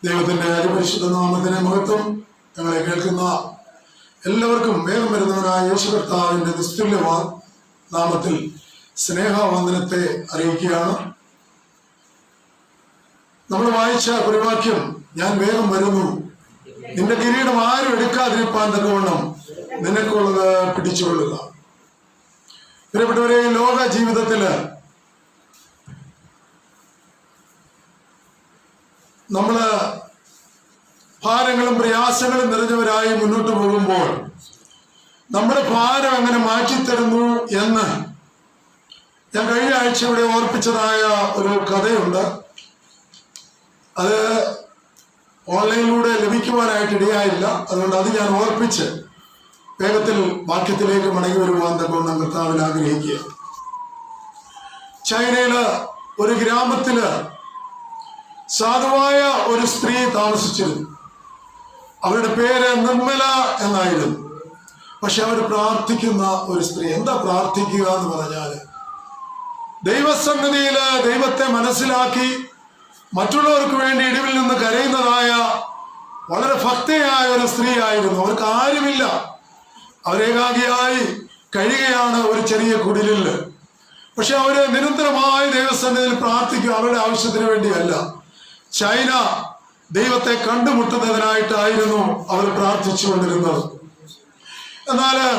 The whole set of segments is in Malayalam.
ദൈവത്തിന്റെ അതിപരിശുദ്ധ നാമത്തിന് മഹത്വം. ഞങ്ങളെ കേൾക്കുന്ന എല്ലാവർക്കും വേഗം വരുന്നവനായ യേശു കർത്താവിന്റെ നിസ്തുല്യ നാമത്തിൽ സ്നേഹവന്ദനത്തെ അറിയിക്കുകയാണ്. നമ്മൾ വായിച്ച കുറിവാക്യം, ഞാൻ വേഗം വരുന്നു, നിന്റെ കിരീടം ആരും എടുക്കാതിരിപ്പാൻ തക്കവണ്ണം നിനക്കുള്ളത് പിടിച്ചുകൊള്ളുക. പ്രിയപ്പെട്ടവരെ, ലോക ജീവിതത്തില് നമ്മള് ഭാരങ്ങളും പ്രയാസങ്ങളും നിറഞ്ഞവരായി മുന്നോട്ട് പോകുമ്പോൾ നമ്മുടെ ഭാരം എങ്ങനെ മാറ്റിത്തരുന്നു എന്ന് ഞാൻ കഴിഞ്ഞ ആഴ്ച ഇവിടെ ഓർപ്പിച്ചതായ ഒരു കഥയുണ്ട്. അത് ഓൺലൈനിലൂടെ ലഭിക്കുവാനായിട്ട് ഇടയായില്ല. അതുകൊണ്ട് അത് ഞാൻ ഓർപ്പിച്ച് വേഗത്തിൽ വാക്യത്തിലേക്ക് മടങ്ങി വരുവാൻ തക്കവണ്ണം കർത്താവിൽ ആഗ്രഹിക്കുക. ചൈനയില് ഒരു ഗ്രാമത്തില് സാധുവായ ഒരു സ്ത്രീ താമസിച്ചിരുന്നു. അവരുടെ പേര് നിർമ്മല എന്നായിരുന്നു. പക്ഷെ അവർ പ്രാർത്ഥിക്കുന്ന ഒരു സ്ത്രീ. എന്താ പ്രാർത്ഥിക്കുക എന്ന് പറഞ്ഞാല്, ദൈവസന്നിധിയില് ദൈവത്തെ മനസ്സിലാക്കി മറ്റുള്ളവർക്ക് വേണ്ടി ഇടിവിൽ നിന്ന് കരയുന്നതായ വളരെ ഭക്തയായ ഒരു സ്ത്രീ ആയിരുന്നു. അവർക്ക് ആരുമില്ല, അവരേകാഗിയായി കഴിയുകയാണ് ഒരു ചെറിയ കുടിലില്. പക്ഷെ അവര് നിരന്തരമായി ദൈവസന്നിധിയിൽ പ്രാർത്ഥിക്കും. അവരുടെ ആവശ്യത്തിന് വേണ്ടിയല്ല, ചൈന ദൈവത്തെ കണ്ടുമുട്ടുന്നതിനായിട്ടായിരുന്നു അവർ പ്രാർത്ഥിച്ചുകൊണ്ടിരുന്നത്. എന്നാല്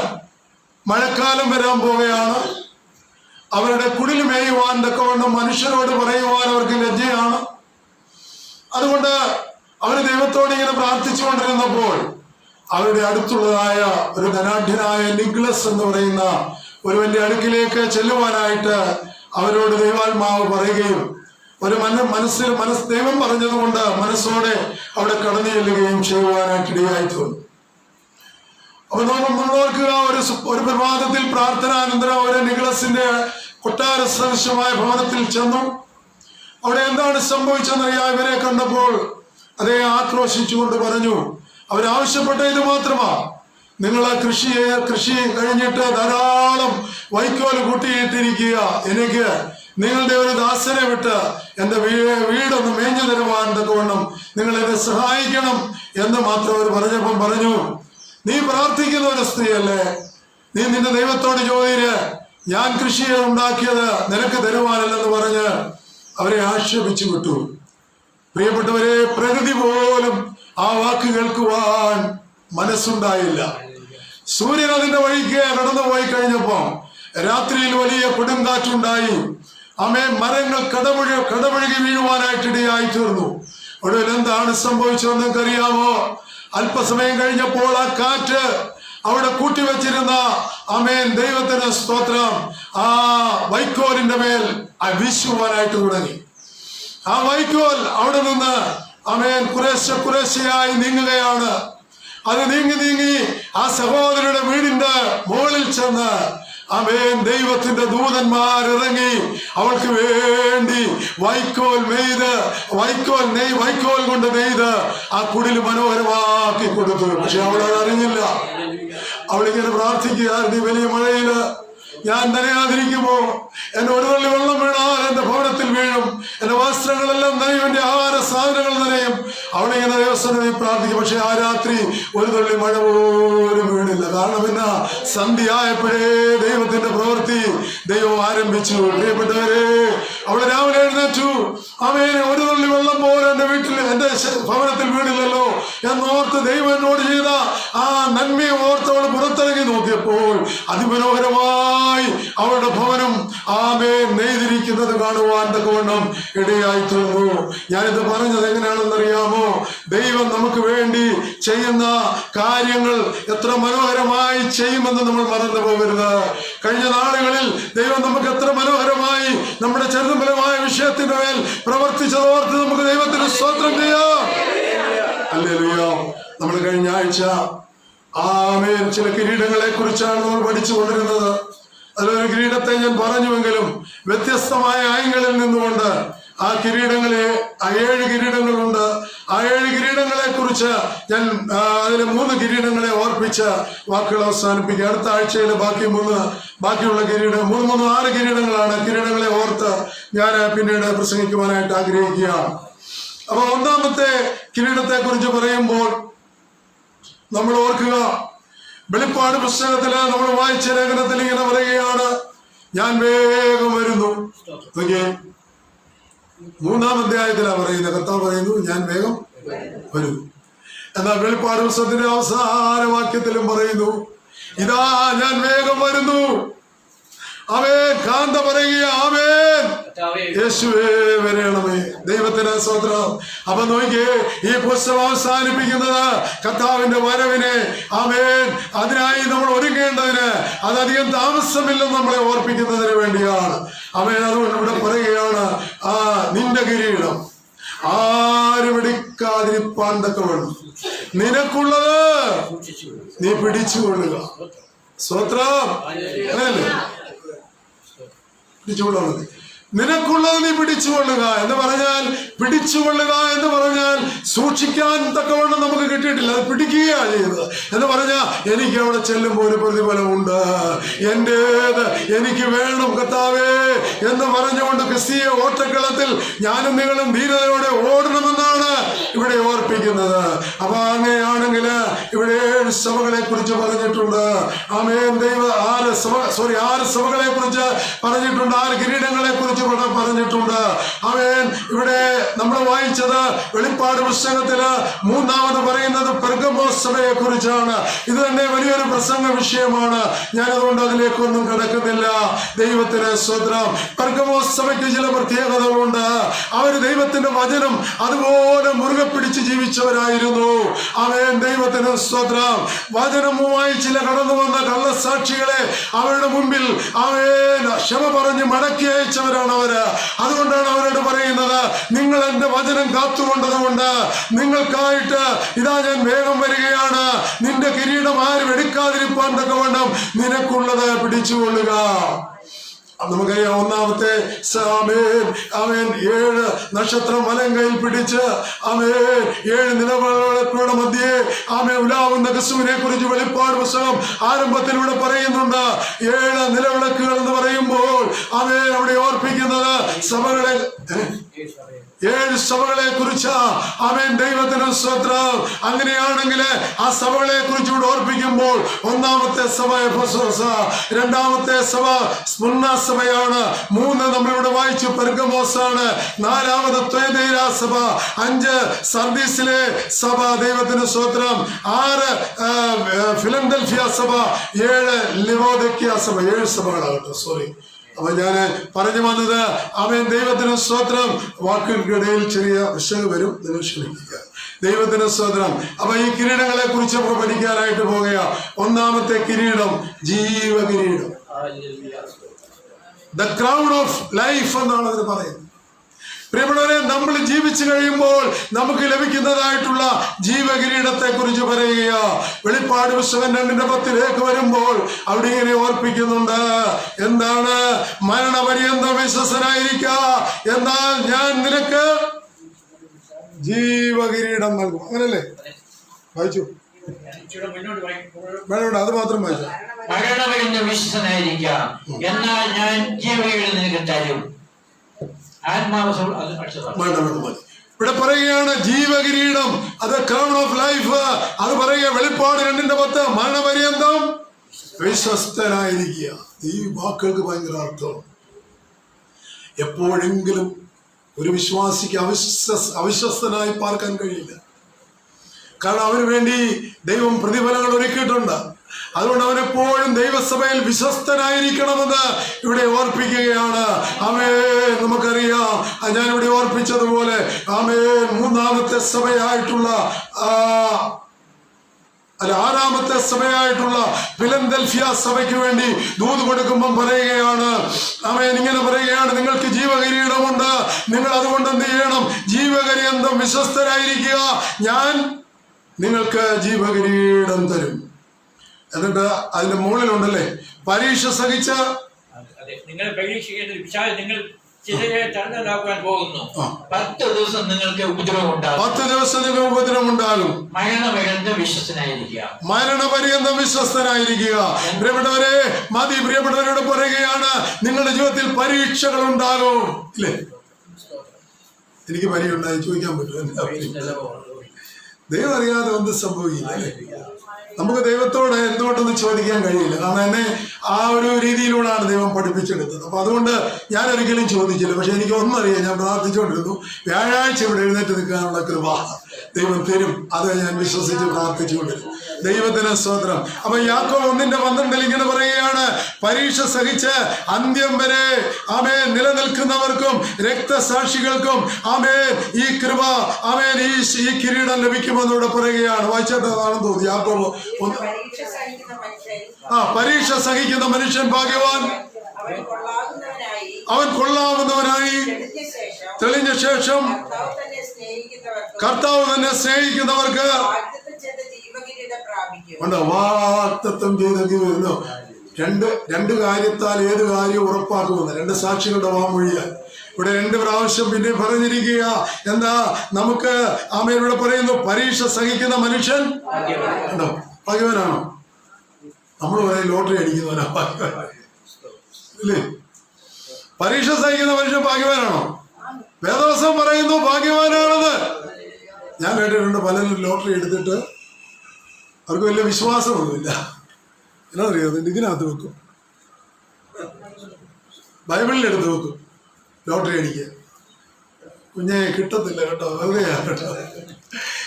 മഴക്കാലം വരാൻ പോവുകയാണ്. അവരുടെ കുടിൽ മേയുവാൻ തക്കവണ്ണം മനുഷ്യരോട് പറയുവാൻ അവർക്ക് ലജ്ജയാണ്. അതുകൊണ്ട് അവർ ദൈവത്തോട് ഇങ്ങനെ പ്രാർത്ഥിച്ചുകൊണ്ടിരുന്നപ്പോൾ അവരുടെ അടുത്തുള്ളതായ ഒരു ധനാഢ്യനായ നിക്ലസ് എന്ന് പറയുന്ന ഒരുവന്റെ അടുക്കിലേക്ക് ചെല്ലുവാനായിട്ട് അവരോട് ദൈവാത്മാവ് പറയുകയും ഒരു ദൈവം പറഞ്ഞതുകൊണ്ട് മനസ്സോടെ അവിടെ കടന്നു ചെല്ലുകയും ചെയ്യുവാനായിട്ട് ഇടയായി തോന്നി. അപ്പൊ നമ്മൾ ഓർക്കുക, ഒരു പ്രഭാതത്തിൽ പ്രാർത്ഥനാനന്തരം ഒരു നിക്ലസിന്റെ കൊട്ടാര സദൃശമായ ഭവനത്തിൽ ചെന്നു. അവിടെ എന്താണ് സംഭവിച്ചെന്നറിയാം. ഇവരെ കണ്ടപ്പോൾ അതേ ആക്രോശിച്ചുകൊണ്ട് പറഞ്ഞു, അവരാവശ്യപ്പെട്ട ഇത് മാത്രമാ, നിങ്ങൾ കൃഷി കഴിഞ്ഞിട്ട് ധാരാളം വൈക്കോല് കൂട്ടിയിട്ടിരിക്കുക, എനിക്ക് നിങ്ങളുടെ ഒരു ദാസനെ വിട്ട് എന്റെ വീടൊന്ന് മേഞ്ഞു തരുവാൻ തക്കവണ്ണം നിങ്ങൾ എന്നെ സഹായിക്കണം എന്ന് മാത്രം അവർ പറഞ്ഞപ്പം പറഞ്ഞു, നീ പ്രാർത്ഥിക്കുന്ന ഒരു സ്ത്രീയല്ലേ, നീ നിന്റെ ദൈവത്തോട് ചോദിര്, ഞാൻ കൃഷി ഉണ്ടാക്കിയത് നിനക്ക് തരുവാനല്ലെന്ന് പറഞ്ഞ് അവരെ ആക്ഷേപിച്ചു വിട്ടു. പ്രിയപ്പെട്ടവരെ, പ്രകൃതി പോലും ആ വാക്ക് കേൾക്കുവാൻ മനസ്സുണ്ടായില്ല. സൂര്യൻ അതിന്റെ വഴിക്ക് കടന്നുപോയി കഴിഞ്ഞപ്പോ രാത്രിയിൽ വലിയ കൊടുങ്കാറ്റുണ്ടായി. മരങ്ങൾ കടപുഴകി വീഴുവാനായിട്ട് ഇടയായി തീർന്നു. ഒടുവിൽ എന്താണ് സംഭവിച്ചതെന്ന് നിങ്ങൾക്കറിയാമോ? അല്പസമയം കഴിഞ്ഞപ്പോൾ ആ കാറ്റ് അവിടെ കൂട്ടിവെച്ചിരുന്ന ദൈവത്തിന് സ്തോത്രം, ആ വൈക്കോലിന്റെ മേൽ വീശുവാനായിട്ട് തുടങ്ങി. ആ വൈക്കോൽ അവിടെ നിന്ന് കുറേശ്ശെയായി നീങ്ങുകയാണ്. അത് നീങ്ങി ആ സഹോദരിയുടെ വീടിന്റെ മുകളിൽ ചെന്ന് ദൈവത്തിന്റെ ദൂതന്മാരിറങ്ങി അവൾക്ക് വേണ്ടി വൈക്കോൽ കൊണ്ട് നെയ്ത് ആ കുടില് മനോഹരമാക്കി കൊടുത്തു. പക്ഷെ അവൾ അറിഞ്ഞില്ല. അവളിങ്ങനെ പ്രാർത്ഥിക്കുക, വലിയ മഴയില് ഞാൻ നനയാതിരിക്കുമോ, എന്റെ ഒരു തുള്ളി വെള്ളം വീണാൽ എന്റെ ഭവനത്തിൽ വീഴും, എന്റെ വസ്ത്രങ്ങളെല്ലാം നനയും, എന്റെ ആഹാര സാധനങ്ങൾ നനയും. അവളിങ്ങനെ ദൈവസന്നിധി പ്രാർത്ഥിക്കും. പക്ഷെ ആ രാത്രി ഒരു തുള്ളി മഴ പോലും വീണില്ല. കാരണം എന്നാ, സന്ധ്യയായപ്പോഴേ ദൈവത്തിന്റെ പ്രവൃത്തി ദൈവം ആരംഭിച്ചു. പ്രിയപ്പെട്ടവരെ, അവള് രാവിലെ എഴുന്നേറ്റു. ഒരു തുള്ളി വെള്ളം പോലും എന്റെ വീട്ടിൽ, എന്റെ ഭവനത്തിൽ വീണില്ലല്ലോ എന്നോർത്ത് ദൈവം എന്നോട് ചെയ്ത ആ നന്മയെ ഓർത്ത് അവൾ പുറത്തിറങ്ങി നോക്കിയപ്പോൾ അതിമനോഹരമായി അവളുടെ ഭവനം നെയ്തിരിക്കുന്നത് കാണുവാൻ തക്കവണ്ണം ഇടയായി തീർന്നു. ഞാനിത് പറഞ്ഞത് എങ്ങനെയാണെന്നറിയാമോ? ദൈവം നമുക്ക് വേണ്ടി ചെയ്യുന്ന കാര്യങ്ങൾ എത്ര മനോഹരമായി ചെയ്യുമെന്ന് നമ്മൾ മറന്നു പോകരുത്. കഴിഞ്ഞ നാളുകളിൽ ദൈവം നമുക്ക് എത്ര മനോഹരമായി നമ്മുടെ ചെറുതുബലമായ വിഷയത്തിന്റെ മേൽ പ്രവർത്തിച്ചതോർത്ത് നമുക്ക് ദൈവത്തിന് സ്തോത്രം ചെയ്യാം. ഹല്ലേലൂയ. നമ്മൾ കഴിഞ്ഞ ആഴ്ച ചില കിരീടങ്ങളെ കുറിച്ചാണ് നമ്മൾ പഠിച്ചുകൊണ്ടിരുന്നത്. അതിലൊരു കിരീടത്തെ ഞാൻ പറഞ്ഞുവെങ്കിലും വ്യത്യസ്തമായ ആംഗിളിൽ നിന്നുകൊണ്ട് ആ കിരീടങ്ങളെ, 7 കിരീടങ്ങളുണ്ട്. ആ 7 കിരീടങ്ങളെ കുറിച്ച് ഞാൻ അതിലെ 3 കിരീടങ്ങളെ ഓർപ്പിച്ച് വാക്കുകൾ അവസാനിപ്പിക്കുക. അടുത്ത ആഴ്ചയിൽ ബാക്കിയുള്ള കിരീടം 6 കിരീടങ്ങളാണ്. കിരീടങ്ങളെ ഓർത്ത് ഞാൻ പിന്നീട് പ്രസംഗിക്കുവാനായിട്ട് ആഗ്രഹിക്കുക. അപ്പൊ ഒന്നാമത്തെ കിരീടത്തെ കുറിച്ച് പറയുമ്പോൾ നമ്മൾ ഓർക്കുക, വെളിപ്പാട് പുസ്തകത്തില് നമ്മൾ വായിച്ച ലേഖനത്തിൽ ഇങ്ങനെ പറയുകയാണ്, ഞാൻ വേഗം വരുന്നു. മൂന്നാം അധ്യായത്തിലാ പറയുന്നത്, കർത്താവ് പറയുന്നു ഞാൻ വേഗം വരുന്നു. എന്നാൽ വെളിപ്പാട് പുസ്തകത്തിന്റെ അവസാന വാക്യത്തിലും പറയുന്നു, ഇതാ ഞാൻ വേഗം വരുന്നു. ആമേൻ. കാന്ത പറയുക, ആമേൻ, യേശുവേ വരണമേ. ദൈവത്തിന് സ്തോത്രം. അപ്പൊ നോക്കിയേ, ഈ പുസ്തകം അവസാനിപ്പിക്കുന്നത് കർത്താവിന്റെ വരവിനെ, ആമേൻ, അതിനായി നമ്മൾ ഒരുങ്ങേണ്ടതിന്, അതധികം താമസമില്ലെന്ന് നമ്മളെ ഓർപ്പിക്കുന്നതിന് വേണ്ടിയാണ്. ആമേൻ. അതുകൊണ്ട് ഇവിടെ പറയുകയാണ്, നിന്റെ കിരീടം ആരും എടുക്കാതിരിപ്പാൻ തക്കവണ്ണം നിനക്കുള്ളത് നീ പിടിച്ചുകൊള്ളുക. സ്തോത്രം. അങ്ങനല്ലേ? പിടിച്ചുകൊള്ളുന്നത്, നിനക്കുള്ളത് നീ പിടിച്ചുകൊള്ളുക എന്ന് പറഞ്ഞാൽ, പിടിച്ചുകൊള്ളുക എന്ന് പറഞ്ഞാൽ സൂക്ഷിക്കാൻ തക്കവണ്ണം നമുക്ക് കിട്ടിയിട്ടില്ല, അത് പിടിക്കുകയാണ് ചെയ്തത്. എന്ന് പറഞ്ഞാൽ എനിക്ക് അവിടെ ചെല്ലുമ്പോൾ ഒരു പ്രതിഫലമുണ്ട്, എന്റേത് എനിക്ക് വേണം കർത്താവേ എന്ന് പറഞ്ഞുകൊണ്ട് ക്രിസ്തീയ ഓട്ടക്കളത്തിൽ ഞാനും നിങ്ങളും ധീരതയോടെ ഓടണമെന്നാണ് ഇവിടെ ഓർപ്പിക്കുന്നത്. അപ്പൊ അങ്ങനെയാണെങ്കിൽ ഇവിടെ 7 സഭകളെ കുറിച്ച് പറഞ്ഞിട്ടുണ്ട്. ആമേൻ. ദൈവം 6 സഭകളെ കുറിച്ച് പറഞ്ഞിട്ടുണ്ട്, 6 കിരീടങ്ങളെ കുറിച്ച് പറഞ്ഞിട്ടുണ്ട്. ആമേൻ. ഇവിടെ നമ്മൾ വായിച്ചത് വെളിപ്പാട് പുസ്തകത്തില് മൂന്നാമത് പറയുന്നത് പെർഗമോസ് സഭയെ കുറിച്ചാണ്. ഇത് തന്നെ വലിയൊരു പ്രസംഗ വിഷയമാണ്. ഞാൻ അതുകൊണ്ട് അതിലേക്കൊന്നും കിടക്കുന്നില്ല. ദൈവത്തിന് സ്തോത്രം. പെർഗമോസ് സഭയ്ക്ക് ചില പ്രത്യേകതകളുണ്ട്. അവര് ദൈവത്തിന്റെ വചനം അതുപോലെ മുറുകെ പിടിച്ച് ജീവിച്ചവരായിരുന്നു. ആമേൻ. ദൈവത്തിന് സ്തോത്രം. വചനവുമായി ചില കടന്നു വന്ന കള്ളസാക്ഷികളെ അവരുടെ മുമ്പിൽ ആമേൻ ക്ഷമ പറഞ്ഞ് മടക്കി അയച്ചവരാണ് അവര്. അതുകൊണ്ടാണ് അവരോട് പറയുന്നത്, നിങ്ങൾ എന്റെ വചനം കാത്തുകൊണ്ടതുകൊണ്ട് നിങ്ങൾക്കായിട്ട് ഇതാ ഞാൻ വേഗം വരികയാണ്, നിന്റെ കിരീടം ആരും എടുക്കാതിരിപ്പാൻ തക്കവണ്ണം നിനക്കുള്ളത് പിടിച്ചുകൊള്ളുക. നമുക്കറിയാം, ഒന്നാമത്തെ ആമേൻ, ആമേൻ, 7 നക്ഷത്രം വലം കയ്യിൽ പിടിച്ച് ആമേൻ 7 നിലവിളക്കുകളുടെ മധ്യേ ആമേൻ ഉലാവുന്ന ക്രിസ്തുവിനെ കുറിച്ച് വെളിപ്പാട് പുസ്തകം ആരംഭത്തിലൂടെ പറയുന്നുണ്ട്. 7 നിലവിളക്കുകൾ എന്ന് പറയുമ്പോൾ ആമേൻ അവിടെ ഓർപ്പിക്കുന്നത് സഭകളെ, 7 സഭകളെ കുറിച്ച്. ആമേൻ. ദൈവത്തിന് സ്തോത്രം. അങ്ങനെയാണെങ്കിൽ ആ സഭകളെ കുറിച്ച് ഇവിടെ ഓർപ്പിക്കുമ്പോൾ ഒന്നാമത്തെ സഭ എഫെസോസ്, രണ്ടാമത്തെ സഭ സ്മുർണ സഭയാണ്, 3 നമ്മളിവിടെ വായിച്ചു പെർഗമോസ് ആണ്, 4ാമത് തുയതൈര സഭ, 5 സർദീസിലെ സഭ. ദൈവത്തിന് സ്തോത്രം. 6 ഫിലഡൽഫിയ സഭ, 7 ലവോദിക്കിയ സഭ. 7 സഭകളാകട്ടെ, സോറി. അപ്പൊ ഞാൻ പറഞ്ഞു വന്നത്, ആമേൻ, ദൈവത്തിന് സ്തോത്രം. വാക്കുകൾക്കിടയിൽ ചെറിയ വിഷയം വരും, നിങ്ങൾ ക്ഷമിക്കുക. ദൈവത്തിന് സ്തോത്രം. അപ്പൊ ഈ കിരീടങ്ങളെ കുറിച്ച് നമ്മൾ പഠിക്കാനായിട്ട് പോകുക. ഒന്നാമത്തെ കിരീടം ജീവകിരീടം, ദ ക്രൗൺ ഓഫ് ലൈഫ് എന്നാണ് അതിന് പറയുന്നത്. പ്രിയപ്പെട്ടവരെ, നമ്മൾ ജീവിച്ചു കഴിയുമ്പോൾ നമുക്ക് ലഭിക്കുന്നതായിട്ടുള്ള ജീവകിരീടത്തെ കുറിച്ച് പറയുക. വെളിപ്പാട് പുസ്തകം 2:10 വരുമ്പോൾ അവിടെ ഇങ്ങനെ ഓർപ്പിക്കുന്നുണ്ട്, എന്താണ്? മരണപര്യന്തം വിശ്വസ്തനായിരിക്കുക, എന്നാൽ ഞാൻ നിനക്ക് ജീവകിരീടം നൽകും. അങ്ങനല്ലേ? വായിച്ചു വേണ്ട, അത് മാത്രം വായിച്ചു. മരണപര്യന്തം വിശ്വസ്തനായിരിക്കുക, എന്നാൽ ഞാൻ ജീവകിരീടം നിനക്ക് തരും. ഇവിടെ പറയുകയാണ് ജീവകിരീടം, അത് ക്രൗൺ ഓഫ് ലൈഫ്. അത് പറയുക വെളിപ്പാട് 2:10, മരണപര്യന്തം വിശ്വസ്തനായിരിക്കുക. ഈ വാക്കുകൾക്ക് ഭയങ്കര അർത്ഥം. എപ്പോഴെങ്കിലും ഒരു വിശ്വാസിക്ക് അവിശ്വസ്തനായി പാർക്കാൻ കഴിയില്ല. കാരണം അവന് വേണ്ടി ദൈവം പ്രതിഫലങ്ങൾ ഒരുക്കിയിട്ടുണ്ട്. അതുകൊണ്ട് അവനെപ്പോഴും ദൈവസഭയിൽ വിശ്വസ്തനായിരിക്കണമെന്ന് ഇവിടെ ഓർപ്പിക്കുകയാണ്. ആമേൻ. നമുക്കറിയാം, ഞാനിവിടെ ഓർപ്പിച്ചതുപോലെ ആമേൻ 3ാമത്തെ സഭയായിട്ടുള്ള 6ാമത്തെ സഭയായിട്ടുള്ള ഫിലഡൽഫിയ സഭയ്ക്ക് വേണ്ടി ദൂത് കൊടുക്കുമ്പം പറയുകയാണ്, ആമേൻ, ഇങ്ങനെ പറയുകയാണ്, നിങ്ങൾക്ക് ജീവകിരീടമുണ്ട്, നിങ്ങൾ അതുകൊണ്ട് എന്ത് ചെയ്യണം? ജീവപര്യന്തം വിശ്വസ്തരായിരിക്കുക, ഞാൻ നിങ്ങൾക്ക് ജീവകിരീടം തരും. എന്നിട്ട് അതിന്റെ മുകളിലുണ്ടല്ലേ, പരീക്ഷ സഹിച്ച നിങ്ങൾ പരീക്ഷിക്കേണ്ട വിശാല നിങ്ങൾ പോകുന്നു. 10 ദിവസം നിങ്ങൾക്ക് ഉപദ്രവം ഉണ്ടാകും. 10 ദിവസം നിങ്ങൾക്ക് ഉപദ്രവം ഉണ്ടാകും. മരണപര്യന്തം വിശ്വസ്തനായിരിക്കുക, മരണപര്യന്തം വിശ്വസ്തനായിരിക്കുക. പ്രിയപ്പെട്ടവരെ, മതി. പ്രിയപ്പെട്ടവരോട് പറയുകയാണ്, നിങ്ങളുടെ ജീവിതത്തിൽ പരീക്ഷകൾ ഉണ്ടാകും. ഇല്ലേ? എനിക്ക് പനിയുണ്ടായി ചോദിക്കാൻ പറ്റുമോ? ദൈവം അറിയാതെ ഒന്നും സംഭവിക്കില്ല അല്ലേ? നമുക്ക് ദൈവത്തോട് എന്തുകൊണ്ടൊന്നും ചോദിക്കാൻ കഴിയില്ല. കാരണം എന്നെ ആ ഒരു രീതിയിലൂടെയാണ് ദൈവം പഠിപ്പിച്ചെടുത്തത്. അപ്പൊ അതുകൊണ്ട് ഞാൻ ഒരിക്കലും ചോദിച്ചില്ല. പക്ഷെ എനിക്ക് ഒന്നും അറിയാം, ഞാൻ പ്രാർത്ഥിച്ചുകൊണ്ടിരുന്നു. വ്യാഴാഴ്ച ഇവിടെ എഴുന്നേറ്റ് നിൽക്കാനുള്ള കൃപ ദൈവം തരും. അത് ഞാൻ വിശ്വസിച്ച് പ്രാർത്ഥിച്ചുകൊണ്ടിരുന്നു. ദൈവത്തിന് സ്തോത്രം. അപ്പൊ യാക്കോബ് 1:12 ഇങ്ങനെ പറയുകയാണ്, പരീക്ഷ സഹിച്ച് അന്ത്യം വരെ ആമേൻ നിലനിൽക്കുന്നവർക്കും രക്തസാക്ഷികൾക്കും ആമേൻ ഈ കൃപ ആമേൻ ഈ കിരീടം ലഭിക്കുമെന്നൂടെ പറയുകയാണ്. വായിച്ചിട്ടാണെന്ന് തോന്നി. യാക്കോബ് പരീക്ഷ സഹിക്കുന്ന മനുഷ്യൻ ഭാഗ്യവാൻ, അവൻ കൊള്ളാവുന്നവനായി തെളിഞ്ഞ ശേഷം കർത്താവ് തന്നെ സ്നേഹിക്കുന്നവർക്ക് വാഗ്ദത്തം ചെയ്തോ. രണ്ട് കാര്യത്താൽ ഏത് കാര്യവും ഉറപ്പാക്കുമെന്ന് 2 സാക്ഷികളുടെ വാമൊഴിയാൽ ഇവിടെ 2 പ്രാവശ്യം പിന്നെ പറഞ്ഞിരിക്കുക. എന്താ? നമുക്ക് ആമേൻ ഇവിടെ പറയുന്നു, പരീക്ഷ സഹിക്കുന്ന മനുഷ്യൻ ഉണ്ടോ ഭാഗ്യവാനാണോ? നമ്മൾ പറയും ലോട്ടറി അടിക്കുന്നവനാ അല്ലേ? പരീക്ഷ സഹിക്കുന്ന മനുഷ്യൻ ഭാഗ്യവാനാണോ? വേദവസം പറയുന്നു ഭാഗ്യവാനാണെന്ന്. ഞാൻ കേട്ടിട്ടുണ്ട് പലരും ലോട്ടറി എടുത്തിട്ട് അവർക്ക് വലിയ വിശ്വാസമൊന്നുമില്ല. എന്നാ അറിയാം, ഇതിനകത്ത് വെക്കും, ബൈബിളിൽ എടുത്ത് വെക്കും ലോട്ടറി അടിക്കാൻ. കുഞ്ഞെ കിട്ടത്തില്ല കേട്ടോ, വെറുതെയാ കേട്ടോ.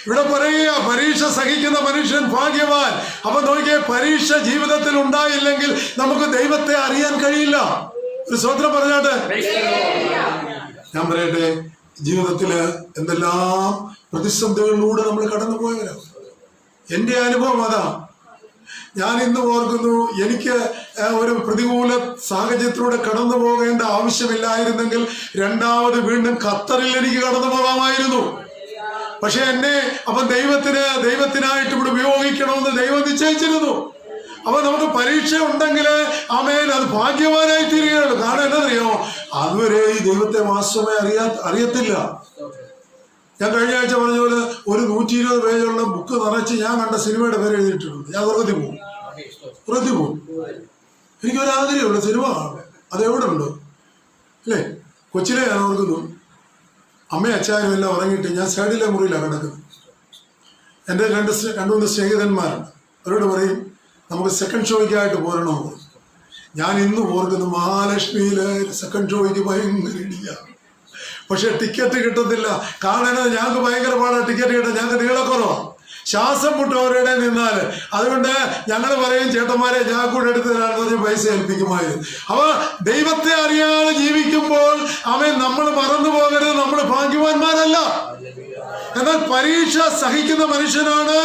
ഇവിടെ പറയുക പരീക്ഷ സഹിക്കുന്ന മനുഷ്യൻ ഭാഗ്യവാൻ. അപ്പൊ നോക്കിയേ, പരീക്ഷ ജീവിതത്തിൽ ഉണ്ടായില്ലെങ്കിൽ നമുക്ക് ദൈവത്തെ അറിയാൻ കഴിയില്ല. ഒരു സ്വത്രം പറഞ്ഞാട്ടെ. ഞാൻ പറയട്ടെ, ജീവിതത്തില് എന്തെല്ലാം പ്രതിസന്ധികളിലൂടെ നമ്മൾ കടന്നു പോയവരാ. എൻ്റെ അനുഭവം അതാ. ഞാൻ ഇന്ന് ഓർക്കുന്നു, എനിക്ക് ഒരു പ്രതികൂല സാഹചര്യത്തിലൂടെ കടന്നു പോകേണ്ട ആവശ്യമില്ലായിരുന്നെങ്കിൽ രണ്ടാമത് വീണ്ടും ഖത്തറിൽ എനിക്ക് കടന്നു പോകാമായിരുന്നു. പക്ഷെ എന്നെ അപ്പം ദൈവത്തിനായിട്ട് ഇവിടെ ഉപയോഗിക്കണമെന്ന് ദൈവം നിശ്ചയിച്ചിരുന്നു. അപ്പൊ നമുക്ക് പരീക്ഷ ഉണ്ടെങ്കിൽ ആമേൻ അത് ഭാഗ്യവാനായി തീരുകയുള്ളൂ. കാരണം എന്നറിയോ, അതുവരെ ഈ ദൈവത്തെ വാസ്തവമായി അറിയത്തില്ല. ഞാൻ കഴിഞ്ഞ ആഴ്ച പറഞ്ഞ പോലെ ഒരു 120 പേജുള്ള ബുക്ക് നിറച്ച് ഞാൻ കണ്ട സിനിമയുടെ പേര് എഴുതിയിട്ടുണ്ട്. ഞാൻ വെറുതെ പോകും. എനിക്കൊരാഗ്രഹമുള്ള സിനിമ കാണുന്നത്, അത് എവിടെ ഉണ്ടോ അല്ലേ? കൊച്ചിലെ ഞാൻ ഓർക്കുന്നു, അമ്മയും അച്ചാനും എല്ലാം ഉറങ്ങിയിട്ട് ഞാൻ സൈഡിലെ മുറിയിലാണ് കിടക്കുന്നത്. എൻ്റെ 2-3 സ്നേഹിതന്മാരുണ്ട്. അവരോട് പറയും, നമുക്ക് സെക്കൻഡ് ഷോയ്ക്കായിട്ട് പോരണമെന്ന്. ഞാൻ ഇന്ന് ഓർക്കുന്നു, മഹാലക്ഷ്മിയിലെ സെക്കൻഡ് ഷോയ്ക്ക് ഭയങ്കര ഇടിയാണ്. പക്ഷെ ടിക്കറ്റ് കിട്ടത്തില്ല. കാണാനത് ഞങ്ങൾക്ക് ഭയങ്കര പാടാണ്. ടിക്കറ്റ് കിട്ടാൻ ഞങ്ങൾക്ക് നീളക്കുറവാണ്. ശ്വാസം മുട്ടവരുടെ നിന്നാൽ. അതുകൊണ്ട് ഞങ്ങൾ പറയും, ചേട്ടന്മാരെ ജാക്കൂടെ എടുത്ത് തരാണെന്ന് പൈസ ഏൽപ്പിക്കുമായിരുന്നു. അപ്പൊ ദൈവത്തെ അറിയാതെ ജീവിക്കുമ്പോൾ നമ്മൾ മറന്നു പോകരുത്, നമ്മൾ ഭാഗ്യവാന്മാരല്ല. എന്നാൽ പരീക്ഷ സഹിക്കുന്ന മനുഷ്യനാണ്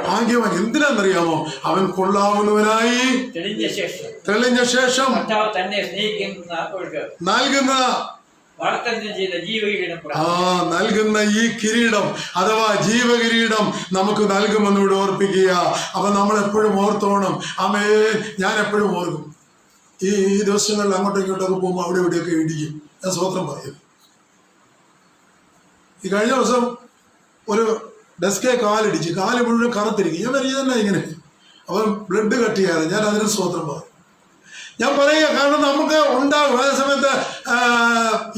ഭാഗ്യവാൻ. എന്തിനാണെന്നറിയാമോ? അവൻ കൊള്ളാവുന്നവനായി തെളിഞ്ഞ ശേഷം നൽകുന്ന ഈ കിരീടം അഥവാ ജീവകിരീടം നമുക്ക് നൽകുമെന്നൂടെ ഓർപ്പിക്കുക. അപ്പൊ നമ്മൾ എപ്പോഴും ഓർത്തോണം. ഞാൻ എപ്പോഴും ഓർക്കും, ഈ ദിവസങ്ങളിൽ അങ്ങോട്ടും ഇങ്ങോട്ടൊക്കെ പോകുമ്പോൾ അവിടെ ഇവിടെയൊക്കെ ഇടിക്കും. ഞാൻ സ്വത്രം പറയും. ഈ കഴിഞ്ഞ ദിവസം ഒരു ഡെസ്കെ കാലിടിച്ച്, കാല് മുഴുവൻ കറുത്തിരിക്കും. ഞാൻ വരിക തന്നെ ഇങ്ങനെ, അപ്പം ബ്ലഡ് കട്ട് ചെയ്യാതെ ഞാൻ അതിന് സ്വത്രം പറയും. ഞാൻ പറയുക, കാരണം നമുക്ക് ഉണ്ടാകും അതേ സമയത്ത്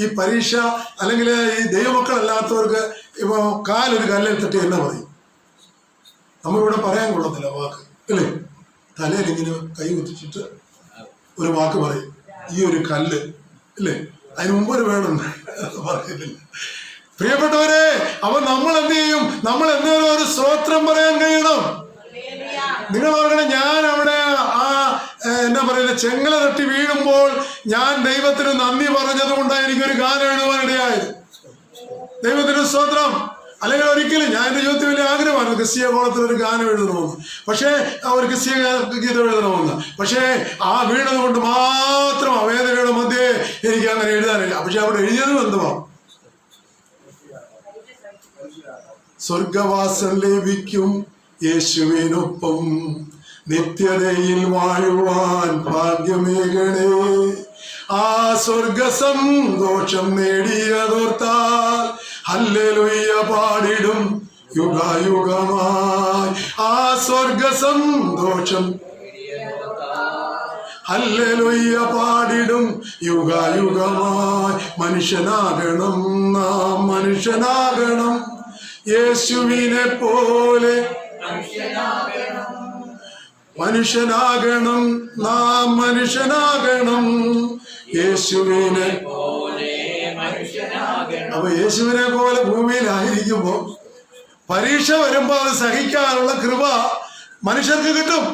ഈ പരീക്ഷ അല്ലെങ്കിൽ ഈ ദൈവമക്കളല്ലാത്തവർക്ക് ഇപ്പോൾ കാലൊരു കല്ലിൽ തട്ടി എന്നാ പറയും. നമ്മളിവിടെ പറയാൻ കൊള്ളത്തില്ല വാക്ക് അല്ലേ? തലയിൽ ഇങ്ങനെ കൈ കുത്തിച്ചിട്ട് ഒരു വാക്ക് പറയും, ഈ ഒരു കല്ല് അല്ലേ? അതിന് മുമ്പ് ഒരു വേണം പറയുന്നില്ല. പ്രിയപ്പെട്ടവരെ, അപ്പൊ നമ്മൾ എന്ത് ചെയ്യും? നമ്മൾ എന്തെങ്കിലും ഒരു സ്തോത്രം പറയാൻ കഴിയണം. നിങ്ങൾ ഓർക്കണം, ഞാൻ അവിടെ എന്നാ പറയുന്നത്, ചെങ്ങല തട്ടി വീഴുമ്പോൾ ഞാൻ ദൈവത്തിന് നന്ദി പറഞ്ഞത് കൊണ്ടാണ് എനിക്കൊരു ഗാനം എഴുതുവാനിടയായത്. ദൈവത്തിന് സ്തോത്രം. അല്ലെങ്കിൽ ഒരിക്കലും ഞാൻ എൻ്റെ ജീവിതത്തിൽ വലിയ ആഗ്രഹമാണ് ക്രിസ്തീയ കോളത്തിൽ ഒരു ഗാനം എഴുതണമെന്ന്, പക്ഷേ ഒരു ക്രിസ്തീയ ഗീതം എഴുതണമെന്ന്. പക്ഷേ ആ വീണത് കൊണ്ട് മാത്രം ആ വേദനയുടെ മധ്യേ എനിക്ക് അങ്ങനെ എഴുതാനില്ല. പക്ഷെ അവിടെ എഴുതിയതും എന്തുവാ? സ്വർഗവാസം ലഭിക്കും യേശുവിനൊപ്പം നിത്യതയിൽ വാഴുവാൻ ഭാഗ്യമേകണേ. ആ സ്വർഗ സന്തോഷം നേടിയതോർത്താൽ ഹല്ലേലൂയ പാടിടും യുഗായുഗമായി. ആ സ്വർഗ സന്തോഷം ഹല്ലേലൂയ പാടിടും യുഗയുഗമായി. മനുഷ്യനാകണം നാം, മനുഷ്യനാകണം യേശുവിനെ പോലെ. മനുഷ്യനാകണം നാം, മനുഷ്യനാകണം യേശുവിനെ. അപ്പൊ യേശുവിനെ പോലെ ഭൂമിയിലായിരിക്കുമ്പോ പരീക്ഷ വരുമ്പോ അത് സഹിക്കാനുള്ള കൃപ മനുഷ്യർക്ക് കിട്ടും.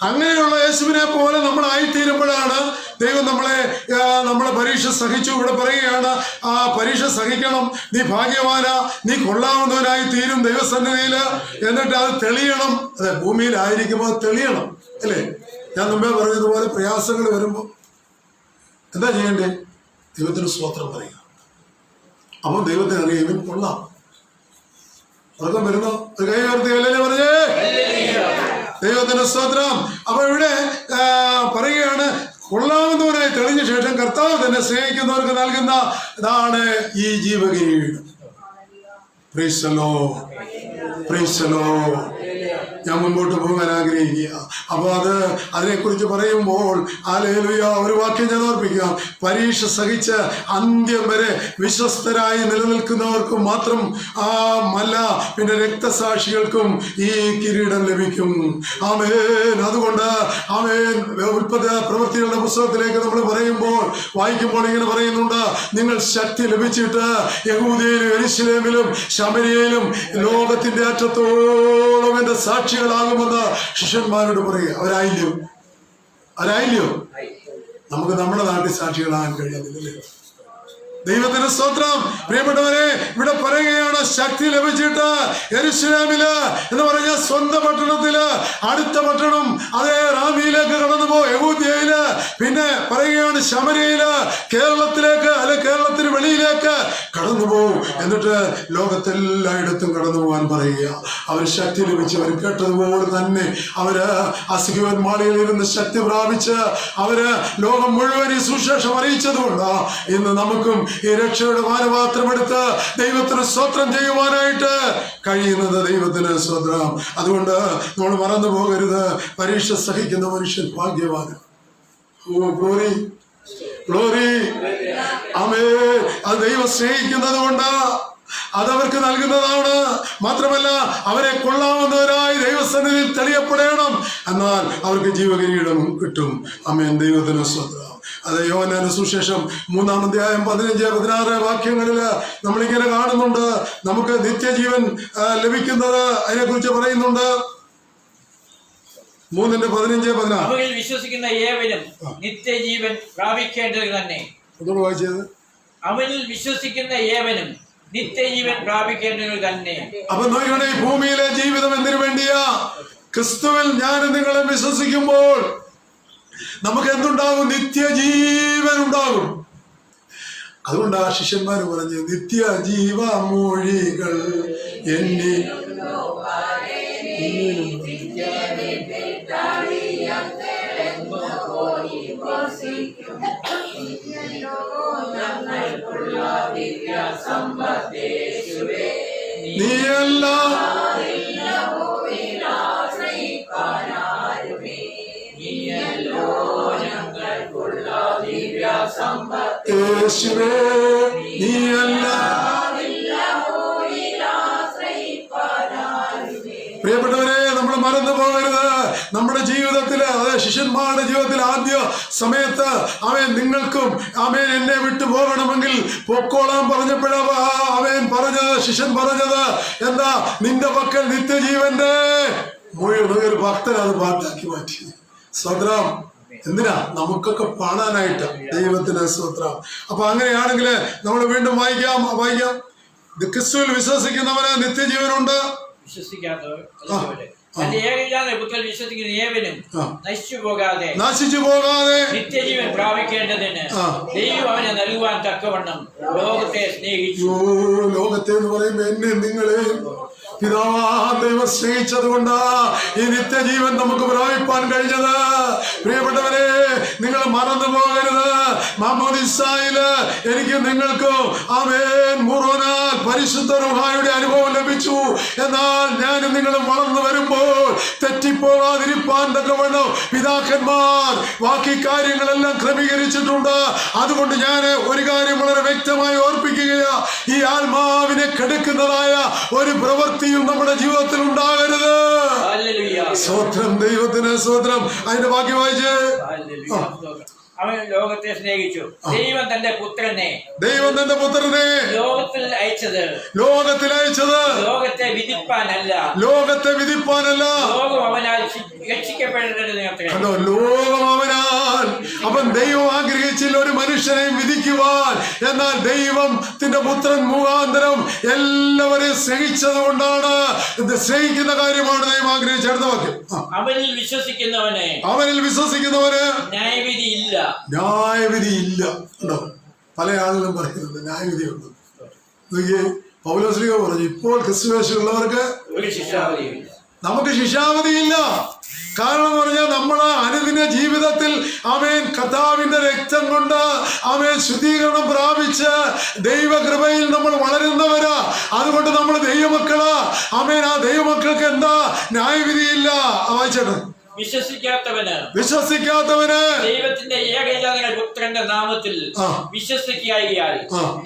അങ്ങനെയുള്ള യേശുവിനെ പോലെ നമ്മളായിത്തീരുമ്പോഴാണ് ദൈവം നമ്മളെ പരീക്ഷ സഹിച്ചു. ഇവിടെ പറയുകയാണ്, ആ പരീക്ഷ സഹിക്കണം, നീ ഭാഗ്യവാനാ, നീ കൊള്ളാവുന്നവനായി തീരും ദൈവസന്നിധിയിൽ. എന്നിട്ട് അത് തെളിയണം. അതെ, ഭൂമിയിലായിരിക്കുമ്പോൾ അത് തെളിയണം, അല്ലേ? ഞാൻ മുമ്പേ പറഞ്ഞതുപോലെ പ്രയാസങ്ങൾ വരുമ്പോൾ എന്താ ചെയ്യണ്ടേ? ദൈവത്തിന് സ്തോത്രം പറയുക. അപ്പോൾ ദൈവത്തെ അറിയാം, ഇവൻ കൊള്ളാം. ഉറക്കം വരുന്നോ? ഒരു കൈ ഉയർത്തി അല്ലേ പറഞ്ഞേ ദൈവത്തിന്റെ സ്തോത്രം. അപ്പൊ ഇവിടെ പറയുകയാണ്, കൊള്ളാവുന്നവനായി തെളിഞ്ഞ ശേഷം കർത്താവ് തന്നെ സ്നേഹിക്കുന്നവർക്ക് നൽകുന്ന ഇതാണ് ഈ ജീവകിരീടം. Praise the Lord, praise the Lord. ഞാൻ മുമ്പോട്ട് പോകാൻ ആഗ്രഹിക്കുക. അപ്പൊ അതിനെക്കുറിച്ച് പറയുമ്പോൾ ഹല്ലേലൂയ, ഒരു വാക്യം ഞാൻ ഓർപ്പിക്കാം. പരീക്ഷ സഹിച്ച് അന്ത്യം വരെ വിശ്വസ്തരായി നിലനിൽക്കുന്നവർക്കും മാത്രം മല്ല, പിന്നെ രക്തസാക്ഷികൾക്കും ഈ കിരീടം ലഭിക്കും. ആമേൻ. അതുകൊണ്ട് ആമേൻ. പ്രവൃത്തികളുടെ പുസ്തകത്തിലേക്ക് നമ്മൾ വായിക്കുമ്പോൾ ഇങ്ങനെ പറയുന്നുണ്ട്, നിങ്ങൾ ശക്തി ലഭിച്ചിട്ട് യഹൂദയിലും യെരൂശലേമിലും ശമര്യയിലും ലോകത്തിന്റെ അറ്റത്തോളം എന്റെ സാക്ഷികളാകുമെന്ന് ശിഷ്യന്മാരോട് പറയുക. അവരായില്ലയോ? നമുക്ക് നമ്മുടെ നാട്ടിൽ സാക്ഷികളാകാൻ കഴിയുന്നില്ലേ? ദൈവത്തിന്റെ സ്തോത്രം. പ്രിയപ്പെട്ടവരെ, ഇവിടെ പറയുകയാണ്, ശക്തി ലഭിച്ചിട്ട് യെരൂശലേമില് എന്ന് പറഞ്ഞ സ്വന്തം പട്ടണത്തില്, അടുത്ത പട്ടണം അതേ റാമിയിലേക്ക് കടന്നുപോ, യഹൂദ്യയില്, പിന്നെ പറയുകയാണ് ശമര്യയില്, കേരളത്തിലേക്ക് അല്ലെ കേരളത്തിന് വെളിയിലേക്ക് കടന്നുപോകും. എന്നിട്ട് ലോകത്തെല്ലായിടത്തും കടന്നു പോകാൻ പറയുക. അവർ ശക്തി ലഭിച്ച് അവർ കേട്ടതുപോലെ തന്നെ അവര് അസ്ഗിയോൻ മാളികയിൽ ഇരുന്ന് ശക്തി പ്രാപിച്ച് അവര് ലോകം മുഴുവൻ ഈ സുവിശേഷം അറിയിച്ചതുകൊണ്ട് ഇന്ന് നമുക്കും ഈ രക്ഷയുടെ പാനപാത്രമെടുത്ത് ദൈവത്തിന് സ്തോത്രം ചെയ്യുവാനായിട്ട് കഴിയുന്നത്. ദൈവത്തിന് സ്തോത്രം. അതുകൊണ്ട് നമ്മൾ മറന്നു പോകരുത്, പരീക്ഷ സഹിക്കുന്ന മനുഷ്യൻ ഭാഗ്യവാനാണ്. ഓ ഗ്ലോറി, ഗ്ലോറി. ആമേൻ. അത് ദൈവം സ്നേഹിക്കുന്നത് കൊണ്ട് അതവർക്ക് നൽകുന്നതാണ്. മാത്രമല്ല, അവരെ കൊള്ളാവുന്നവരായി ദൈവസന്നിധിയിൽ തെളിയപ്പെടണം. എന്നാൽ അവർക്ക് ജീവകിരീടം കിട്ടും. ആമേൻ. ദൈവത്തിന് സ്തോത്രം. അത് യോഹന്നാന്റെ സുവിശേഷം 3-ാം അധ്യായം 15-16 വാക്യങ്ങളില് നമ്മളിങ്ങനെ കാണുന്നുണ്ട്. നമുക്ക് നിത്യജീവൻ ലഭിക്കുന്നത് അതിനെക്കുറിച്ച് പറയുന്നുണ്ട്. 3:15-16 അവരിൽ വിശ്വസിക്കുന്ന ഏവനും നിത്യജീവൻ പ്രാപിക്കേണ്ടത് തന്നെ. ഒന്നുകൂടെ വായിച്ചത്. അവനിൽ വിശ്വസിക്കുന്ന ഏവനും നിത്യജീവൻ പ്രാപിക്കേണ്ടത് തന്നെ. അപ്പൊ നോക്കിക്കോട്ടെ, ഈ ഭൂമിയിലെ ജീവിതം എന്തിനു വേണ്ടിയാ? ക്രിസ്തുവിൽ ഞാൻ നിങ്ങളെ വിശ്വസിക്കുമ്പോൾ നമുക്ക് എന്തുണ്ടാകും? നിത്യജീവൻ ഉണ്ടാകും. അതുകൊണ്ട് ആ ശിഷ്യന്മാർ പറഞ്ഞു, നിത്യജീവ മൊഴികൾ എന്നിൽ. നീയല്ല യേശുവേ, നീയല്ല. പ്രിയപ്പെട്ടവരെ, നമ്മൾ മറന്നു പോകരുത്. നമ്മുടെ ജീവിതത്തില്, അതെ ശിഷ്യന്മാരുടെ ജീവിതത്തിൽ ആദ്യ സമയത്ത് അവൻ നിങ്ങൾക്കും അവൻ എന്നെ വിട്ടു പോകണമെങ്കിൽ പൊക്കോളാൻ പറഞ്ഞപ്പോഴാ അവൻ പറഞ്ഞത്, ശിഷ്യൻ പറഞ്ഞത് എന്താ? നിന്റെ പക്കൽ നിത്യജീവന്റെ മുഴുവൻ. ഒരു ഭക്തൻ അത് പാട്ടാക്കി മാറ്റി. സ്വത്രം. എന്തിനാ? നമുക്കൊക്കെ പാടാനായിട്ട്. ദൈവത്തിന് സ്തോത്രം. അപ്പൊ അങ്ങനെയാണെങ്കിൽ നമ്മൾ വീണ്ടും വായിക്കാം. ക്രിസ്തുവിൽ വിശ്വസിക്കുന്നവന് നിത്യജീവനുണ്ട്. വിശ്വസിക്കാത്തവർ നശിച്ചു പോകാതെ നിത്യജീവൻ പ്രാപിക്കേണ്ടതിന് ദൈവം അവനെ നൽകുവാൻ തക്കവണ്ണം ലോകത്തെ സ്നേഹിച്ചു. ലോകത്തെ എന്ന് പറയുമ്പോ എന്നെ നിങ്ങളെയും പിതാവാ ദൈവം സ്നേഹിച്ചത് കൊണ്ട് ഈ നിത്യജീവൻ നമുക്ക് പ്രാപിപ്പാൻ കഴിഞ്ഞത്. പ്രിയപ്പെട്ടവരെ, നിങ്ങൾ മറന്നു പോകരുത്. മാമോദിസായില് എനിക്ക് നിങ്ങൾക്കും ആമേൻ മുഴുവനാൽ പരിശുദ്ധ റൂഹായുടെ അനുഭവം ലഭിച്ചു. എന്നാൽ ഞാനും നിങ്ങളും വളർന്നു വരുമ്പോൾ തെറ്റിപ്പോകാതിരിപ്പാൻ തക്കവണ്ണം പിതാക്കന്മാർ ബാക്കി കാര്യങ്ങളെല്ലാം ക്രമീകരിച്ചിട്ടുണ്ട്. അതുകൊണ്ട് ഞാൻ ഒരു കാര്യം വളരെ വ്യക്തമായി ഓർപ്പിക്കുകയാ, ഈ ആത്മാവിനെ കെടുക്കുന്നതായ ഒരു പ്രവൃത്തിയും നമ്മുടെ ജീവിതത്തിൽ ഉണ്ടാകരുത്. സ്തോത്രം, ദൈവത്തിന് സ്തോത്രം. അതിന്റെ ബാക്കി വായിച്ച്. അവൻ ലോകത്തെ സ്നേഹിച്ചു. ദൈവം തന്റെ പുത്രനെ ലോകത്തിൽ അയച്ചത് ലോകത്തെ വിധിപ്പാനല്ല, ലോകം അവനാൽ രക്ഷിക്കപ്പെടേണ്ടതിനത്രേ. ലോകം അവനാൽ, അവൻ ദൈവം ആഗ്രഹിച്ചില്ല ഒരു മനുഷ്യനെയും വിധിക്കുവാൻ. എന്നാൽ ദൈവത്തിന്റെ പുത്രൻ മുഖാന്തരം എല്ലാവരെയും സ്നേഹിച്ചത് കൊണ്ടാണ്, സ്നേഹിക്കുന്ന കാര്യമാണ് ദൈവം ആഗ്രഹിച്ച. അടുത്ത വാക്യം. അവനിൽ വിശ്വസിക്കുന്നവന് ന്യായവിധി ഇല്ല. ഉണ്ടോ? പല ആളുകളും പറയുന്നുണ്ട് ന്യായവിധിയുണ്ട്. പൗലോസ്ലീഹ പറഞ്ഞു, ഇപ്പോൾ ക്രിസ്തുവേശുള്ളവർക്ക് നമുക്ക് ശിക്ഷാവധിയില്ല. കാരണം എന്ന് പറഞ്ഞാൽ നമ്മള് അനുദിന ജീവിതത്തിൽ ആമേൻ കർത്താവിന്റെ രക്തം കൊണ്ട് ആമേൻ ശുദ്ധീകരണം പ്രാപിച്ച് ദൈവകൃപയിൽ നമ്മൾ വളരുന്നവരാ. അതുകൊണ്ട് നമ്മൾ ദൈവമക്കളാ. ആമേൻ, ആ ദൈവമക്കൾക്ക് എന്താ ന്യായവിധിയില്ല. വായിച്ചേട്ടെ. വിശ്വസിക്കാത്തവന് ദൈവത്തിന്റെ ഏകജാതന പുത്രന്റെ നാമത്തിൽ വിശ്വസിക്കായികയാൽ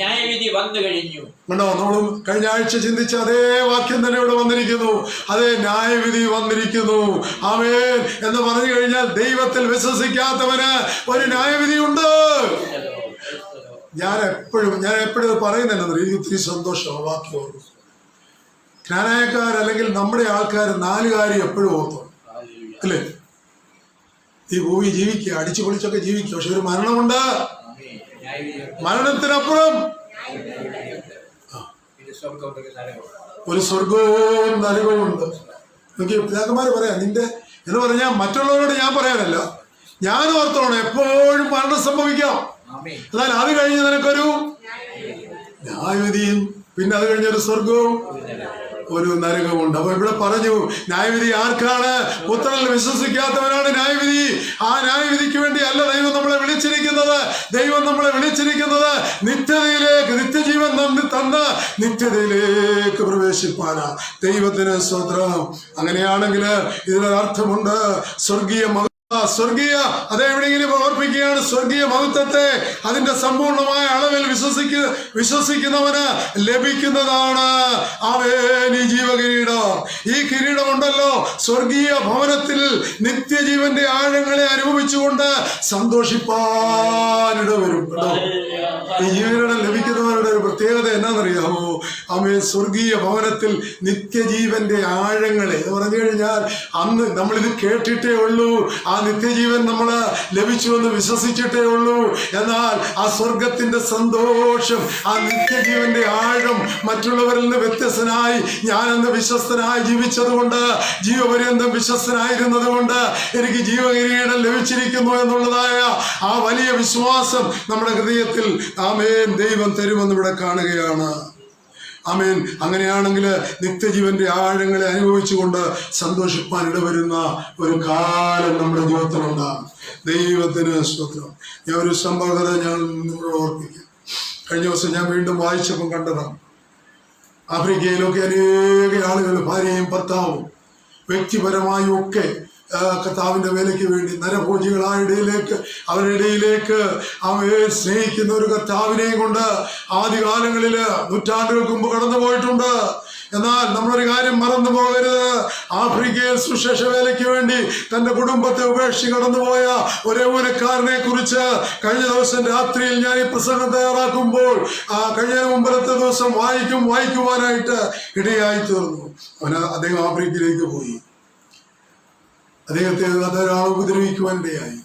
ന്യായവിധി വന്നു കഴിഞ്ഞു. കണ്ടോ, നമ്മളും കഴിഞ്ഞ ആഴ്ച ചിന്തിച്ച അതേ വാക്യം തന്നെ ഇവിടെ വന്നിരിക്കുന്നു. അതേ ന്യായവിധി വന്നിരിക്കുന്നു. ആമേൻ എന്ന് പറഞ്ഞു കഴിഞ്ഞാൽ ദൈവത്തിൽ വിശ്വസിക്കാത്തവന് ഒരു ന്യായവിധി ഉണ്ട്. ഞാൻ എപ്പോഴും പറയുന്നില്ല, എനിക്ക് ഒത്തിരി സന്തോഷം വാക്യം ഓർക്കും. ജ്ഞാനായക്കാർ അല്ലെങ്കിൽ നമ്മുടെ ആൾക്കാർ 4 കാര്യം എപ്പോഴും ഓർത്തു അല്ലേ? ഈ ഭൂമി ജീവിക്കുക, അടിച്ചു പൊളിച്ചൊക്കെ ജീവിക്കുക, പക്ഷെ ഒരു മരണമുണ്ട്. മരണത്തിനപ്പുറം ഒരു സ്വർഗവും നരകവും ഉണ്ട്. നോക്കി, പിതാക്കന്മാര് പറയാം നിന്റെ എന്ന് പറഞ്ഞാൽ മറ്റുള്ളവരോട് ഞാൻ പറയാനല്ല, ഞാൻ ഓർത്തോണം എപ്പോഴും മരണം സംഭവിക്കാം. എന്നാൽ അത് കഴിഞ്ഞ് നിനക്കൊരു ന്യായവിധിയും പിന്നെ അത് കഴിഞ്ഞൊരു സ്വർഗവും ഒരു നരകമുണ്ട്. അപ്പൊ ഇവിടെ പറഞ്ഞു ന്യായവിധി ആർക്കാണ്? പുത്രനിൽ വിശ്വസിക്കാത്തവനാണ് ന്യായവിധി. ആ ന്യായവിധിക്ക് വേണ്ടി അല്ല ദൈവം നമ്മളെ വിളിച്ചിരിക്കുന്നത്. ദൈവം നമ്മളെ വിളിച്ചിരിക്കുന്നത് നിത്യതയിലേക്ക്, നിത്യജീവൻ തന്ന് നിത്യതയിലേക്ക് പ്രവേശിപ്പാനാ. ദൈവത്തിന് സ്തോത്രം. അങ്ങനെയാണെങ്കിൽ ഇതിനൊരർത്ഥമുണ്ട്. സ്വർഗീയ അതെവിടെയെങ്കിലും ഓർപ്പിക്കുകയാണ്. സ്വർഗീയ മഹത്വത്തെ അതിന്റെ സമ്പൂർണമായ അളവിൽ വിശ്വസിക്കുന്നവന് ലഭിക്കുന്നതാണ് ആമേൻ ഈ ജീവകിരീടം. ഈ കിരീടമുണ്ടല്ലോ, സ്വർഗീയ ഭവനത്തിൽ നിത്യജീവന്റെ ആഴങ്ങളെ അനുഭവിച്ചുകൊണ്ട് സന്തോഷിപ്പാനിട വരും. കേട്ടോ, ഈ ജീവകിരീടം ലഭിക്കുന്നവരുടെ ഒരു പ്രത്യേകത എന്നാണെന്നറിയാമോ? ആമേൻ, സ്വർഗീയ ഭവനത്തിൽ നിത്യജീവന്റെ ആഴങ്ങളെ എന്ന് പറഞ്ഞു കഴിഞ്ഞാൽ അന്ന് നമ്മളിത് കേട്ടിട്ടേ ഉള്ളൂ. ആ നിത്യജീവൻ നമ്മൾ ലഭിച്ചുവെന്ന് വിശ്വസിച്ചിട്ടേ ഉള്ളൂ. എന്നാൽ ആ സ്വർഗത്തിന്റെ സന്തോഷം, ആ നിത്യജീവന്റെ ആഴം മറ്റുള്ളവരിൽ നിന്ന് വ്യത്യസ്തനായി ഞാനെന്ന് വിശ്വസ്തനായി ജീവിച്ചത് കൊണ്ട്, ജീവപര്യന്തം വിശ്വസ്തനായിരുന്നത് കൊണ്ട് എനിക്ക് ജീവകിരീടം ലഭിച്ചിരിക്കുന്നു എന്നുള്ളതായ ആ വലിയ വിശ്വാസം നമ്മുടെ ഹൃദയത്തിൽ ആമേൻ ദൈവം തരുമെന്ന് ഇവിടെ കാണുകയാണ്. ആമേൻ. അങ്ങനെയാണെങ്കിൽ നിത്യജീവന്റെ ആഴങ്ങളെ അനുഭവിച്ചുകൊണ്ട് സന്തോഷിപ്പാൻ ഇടവരുന്ന ഒരു കാലം നമ്മുടെ ജീവിതത്തിലുണ്ടാകും. ദൈവത്തിന് സ്തോത്രം. ഞാൻ ഒരു സംഭവകഥ ഞാൻ നിങ്ങളോട് ഓർപ്പിക്കാം. കഴിഞ്ഞ ദിവസം ഞാൻ വീണ്ടും വായിച്ചപ്പം കണ്ടതാണ്. ആഫ്രിക്കയിലൊക്കെ അനേക ആളുകൾ ഭാര്യയും ഭർത്താവും വ്യക്തിപരമായും ഒക്കെ കർത്താവിന്റെ വേലയ്ക്ക് വേണ്ടി നരഭോജികളായ അവരുടെ ഇടയിലേക്ക് അവയെ സ്നേഹിക്കുന്ന ഒരു കർത്താവിനെയും കൊണ്ട് ആദ്യകാലങ്ങളിൽ നൂറ്റാണ്ടുകൾക്ക് മുമ്പ് കടന്നു പോയിട്ടുണ്ട്. എന്നാൽ നമ്മളൊരു കാര്യം മറന്നു പോകരുത്. ആഫ്രിക്കയിൽ സുശേഷ വേലയ്ക്ക് വേണ്ടി തന്റെ കുടുംബത്തെ ഉപേക്ഷിച്ച് കടന്നുപോയ ഒരേ യൗവനക്കാരനെ കുറിച്ച് കഴിഞ്ഞ ദിവസം രാത്രിയിൽ ഞാൻ ഈ പ്രസംഗം തയ്യാറാക്കുമ്പോൾ കഴിഞ്ഞ മുമ്പത്തെ ദിവസം വായിക്കുവാനായിട്ട് ഇടയായി തീർന്നു. അദ്ദേഹം ആഫ്രിക്കയിലേക്ക് പോയി. അദ്ദേഹത്തെ അതൊരാൾ ഉപദ്രവിക്കുവാനിടയായി.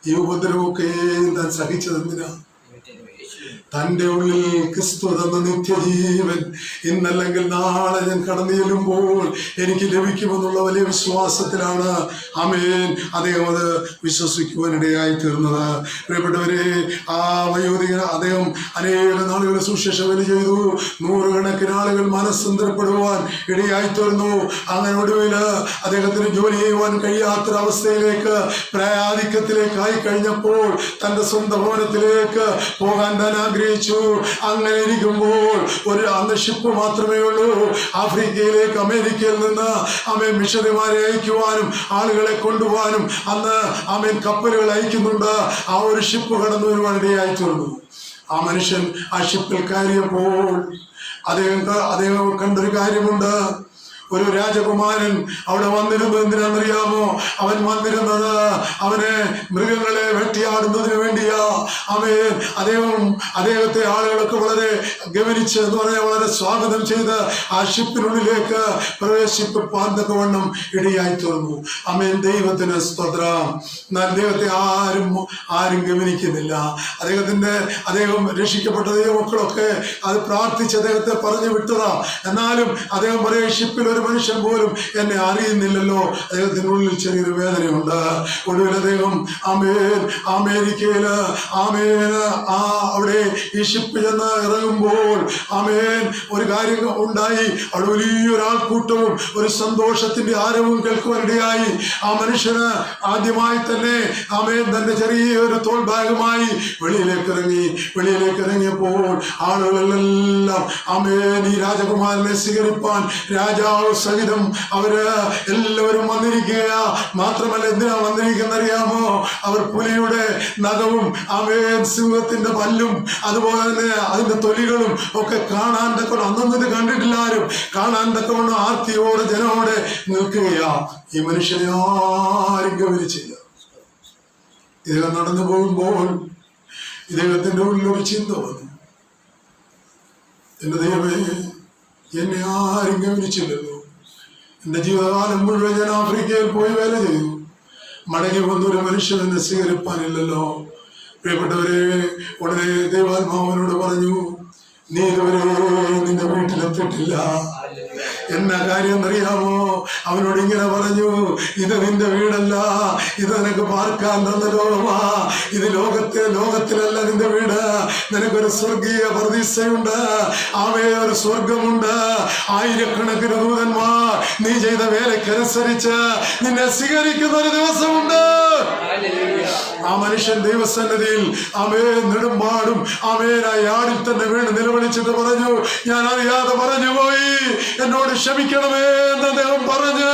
ഈ ഉപദ്രവമൊക്കെ താൻ സഹിച്ചത് എന്തിനാ? തൻ്റെ ഉള്ളിൽ ക്രിസ്തു തന്ന നിത്യജീവൻ ഇന്നല്ലെങ്കിൽ നാളെ ഞാൻ കടന്നു ചെല്ലുമ്പോൾ എനിക്ക് ലഭിക്കുമെന്നുള്ള വലിയ വിശ്വാസത്തിലാണ് ആമേൻ അദ്ദേഹം അത് വിശ്വസിക്കുവാനിടയായി തീർന്നത്. പ്രിയപ്പെട്ടവരെ, ആ വയോധികൻ അദ്ദേഹം അനേക നാളുകൾ സുവിശേഷ വേല ചെയ്തു. 100 കണക്കിന് ആളുകൾ മനസ്സന്തരപ്പെടുവാൻ ഇടയായി തീർന്നു. അങ്ങനെ ഒടുവിൽ അദ്ദേഹത്തിന് ജോലി ചെയ്യുവാൻ കഴിയാത്തൊരവസ്ഥയിലേക്ക് പ്രായാധിക്യത്തിലേക്കായി കഴിഞ്ഞപ്പോൾ തൻ്റെ സ്വന്തം ഭവനത്തിലേക്ക് പോകാൻ താൻ ആഗ്രഹിച്ചു. അങ്ങനെ ഇരിക്കുമ്പോൾ അന്ന് ഷിപ്പ് മാത്രമേ ഉള്ളൂ. ആഫ്രിക്കയിലേക്ക് അമേരിക്കയിൽ നിന്ന് മിഷണറിമാരെ അയക്കുവാനും ആളുകളെ കൊണ്ടുപോകാനും അന്ന് കപ്പലുകൾ അയക്കുന്നുണ്ട്. ആ ഒരു ഷിപ്പ് കടന്നു വരുവാൻ ഇടയായി തീർന്നു. ആ മനുഷ്യൻ ആ ഷിപ്പിൽ കയറിയപ്പോൾ അദ്ദേഹം കണ്ടൊരു കാര്യമുണ്ട്. ഒരു രാജകുമാരൻ അവിടെ വന്നിരുന്നത് എന്തിനാണെന്നറിയാമോ? അവൻ വന്നിരുന്നത് അവനെ മൃഗങ്ങളെ വേട്ടയാടുന്നതിന് വേണ്ടിയാ. അദ്ദേഹത്തെ ആളുകളൊക്കെ വളരെ ഗമനിച്ച് എന്ന് പറഞ്ഞാൽ വളരെ സ്വാഗതം ചെയ്ത് ആ ഷിപ്പിനുള്ളിലേക്ക് പ്രവേശിപ്പാൻ തക്കവണ്ണം ഇടയായി തീർന്നു. ദൈവത്തിന് സ്തോത്രം. എന്നാൽ അദ്ദേഹത്തെ ആരും ഗമനിക്കുന്നില്ല. അദ്ദേഹം രക്ഷിക്കപ്പെട്ട ദൈവമക്കളൊക്കെ അത് പ്രാർത്ഥിച്ച് അദ്ദേഹത്തെ പറഞ്ഞു വിട്ടതാ. എന്നാലും അദ്ദേഹം പറയും, ഷിപ്പിൽ ഒരു മനുഷ്യൻ പോലും എന്നെ അറിയുന്നില്ലല്ലോ. അദ്ദേഹത്തിൻ്റെ ഉള്ളിൽ ചെറിയൊരു വേദനയുണ്ട്. ഒടുവിൽ അദ്ദേഹം അമേരിക്കയില് അവിടെ ഈ ഷിപ്പ് ചെന്ന് ഇറങ്ങുമ്പോൾ ഒരു കാര്യം ഉണ്ടായി. അവിടെ വലിയൊരാൾക്കൂട്ടവും ഒരു സന്തോഷത്തിന്റെ ആരവവും കേൾക്കുവാനിടയായി. ആ മനുഷ്യന് ആദ്യമായി തന്നെ തന്റെ ചെറിയൊരു തോൾ ബാഗുമായി വെളിയിലേക്ക് ഇറങ്ങിയപ്പോൾ ആളുകളെല്ലാം ഈ രാജകുമാരനെ സ്വീകരിപ്പാൻ രാജാവ് സഹിതം എല്ലാവരും വന്നിരിക്കുക. മാത്രമല്ല, എന്തിനാ വന്നിരിക്കുന്നറിയാമോ? അവർ പുലിയുടെ നഖവും സിംഹത്തിന്റെ പല്ലും അതുപോലെ തന്നെ അതിന്റെ തൊലികളും ഒക്കെ കാണാൻ തക്കവണ്ണം, അന്നൊന്നും ഇത് കണ്ടിട്ടില്ല ആരും, കാണാൻ തക്കവണ്ണം ആർത്തിയോടെ ജനമോടെ നിൽക്കുകയാ. ഈ മനുഷ്യനെ ആരും ഗമനിച്ചില്ല. ഇദ്ദേഹം നടന്നു പോകുമ്പോൾ ഇദ്ദേഹത്തിന്റെ ഉള്ളിൽ ഒരു ചിന്ത വന്നു. എന്റെ ദൈവമേ, എന്നെ ആരും ഗമനിച്ചില്ലല്ലോ. എൻ്റെ ജീവിതകാലം മുഴുവൻ ഞാൻ ആഫ്രിക്കയിൽ പോയി വേല ചെയ്തു. മടങ്ങി വന്നൊരു മനുഷ്യൻ എന്നെ സ്വീകരിപ്പാനില്ലല്ലോ. പ്രിയപ്പെട്ടവരെ, ഉടനെ ദൈവാത്മാവനോട് പറഞ്ഞു, നീ ഇതുവരെ നിന്റെ വീട്ടിലെത്തിയിട്ടില്ല. എന്നാ കാര്യം എന്നറിയാമോ? അവനോട് ഇങ്ങനെ പറഞ്ഞു, ഇത് നിന്റെ വീടല്ല, ഇത് നിനക്ക് പാർക്കാൻ തന്ന ലോകമാ. ഇത് ലോകത്തിലല്ല നിന്റെ വീട്. നിനക്കൊരു സ്വർഗീയ പ്രതീക്ഷയുണ്ട്. ഒരു സ്വർഗമുണ്ട്. ആയിരക്കണക്കിന് ദൂതന്മാർ നീ ചെയ്ത വേലയ്ക്കനുസരിച്ച് നിന്നെ സ്വീകരിക്കുന്ന ഒരു ദിവസമുണ്ട്. ആ മനുഷ്യൻ ദൈവസന്നിധിയിൽ നെടുമ്പാടും യാടിൽ തന്നെ വീണ് നിലവിളിച്ചിട്ട് പറഞ്ഞു, ഞാൻ അറിയാതെ പറഞ്ഞു പോയി, എന്നോട് ക്ഷമിക്കണമേ എന്ന് അദ്ദേഹം പറഞ്ഞ്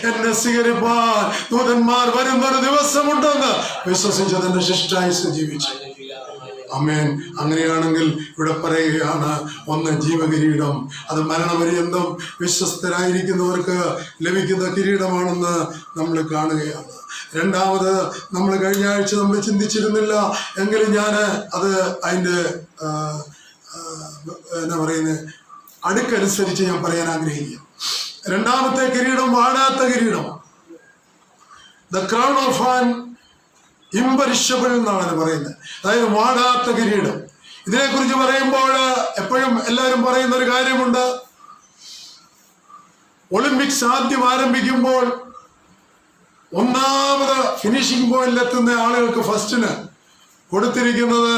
എന്നെ സ്വീകരിപ്പാൻ ദൂതന്മാർ വരുന്നൊരു ദിവസമുണ്ടെന്ന് വിശ്വസിച്ച് തന്റെ ശിഷ്ടായുസ് ജീവിച്ചു. ആമേൻ. അങ്ങനെയാണെങ്കിൽ ഇവിടെ പറയുകയാണ്, ഒന്ന് ജീവകിരീടം, അത് മരണപര്യന്തം വിശ്വസ്തരായിരിക്കുന്നവർക്ക് ലഭിക്കുന്ന കിരീടമാണെന്ന് നമ്മൾ കാണുകയാണ്. രണ്ടാമത്, നമ്മൾ കഴിഞ്ഞ ആഴ്ച നമ്മൾ ചിന്തിച്ചിരുന്നില്ല എങ്കിലും ഞാൻ അത് അതിൻ്റെ എന്നാ പറയുന്നത് അടുക്കനുസരിച്ച് ഞാൻ പറയാൻ ആഗ്രഹിക്കുക. രണ്ടാമത്തെ കിരീടം വാടാത്ത കിരീടം, the crown of an imperishable എന്നാണ് പറയുന്നത്. അതായത് വാടാത്ത കിരീടം. ഇതിനെക്കുറിച്ച് പറയുമ്പോൾ എപ്പോഴും എല്ലാവരും പറയുന്ന ഒരു കാര്യമുണ്ട്. ഒളിമ്പിക്സ് ആദ്യം ആരംഭിക്കുമ്പോൾ ഒന്നാമത് ഫിനിഷിംഗ് പോയിന്റിലെത്തുന്ന ആളുകൾക്ക് ഫസ്റ്റിന് കൊടുത്തിരിക്കുന്നത്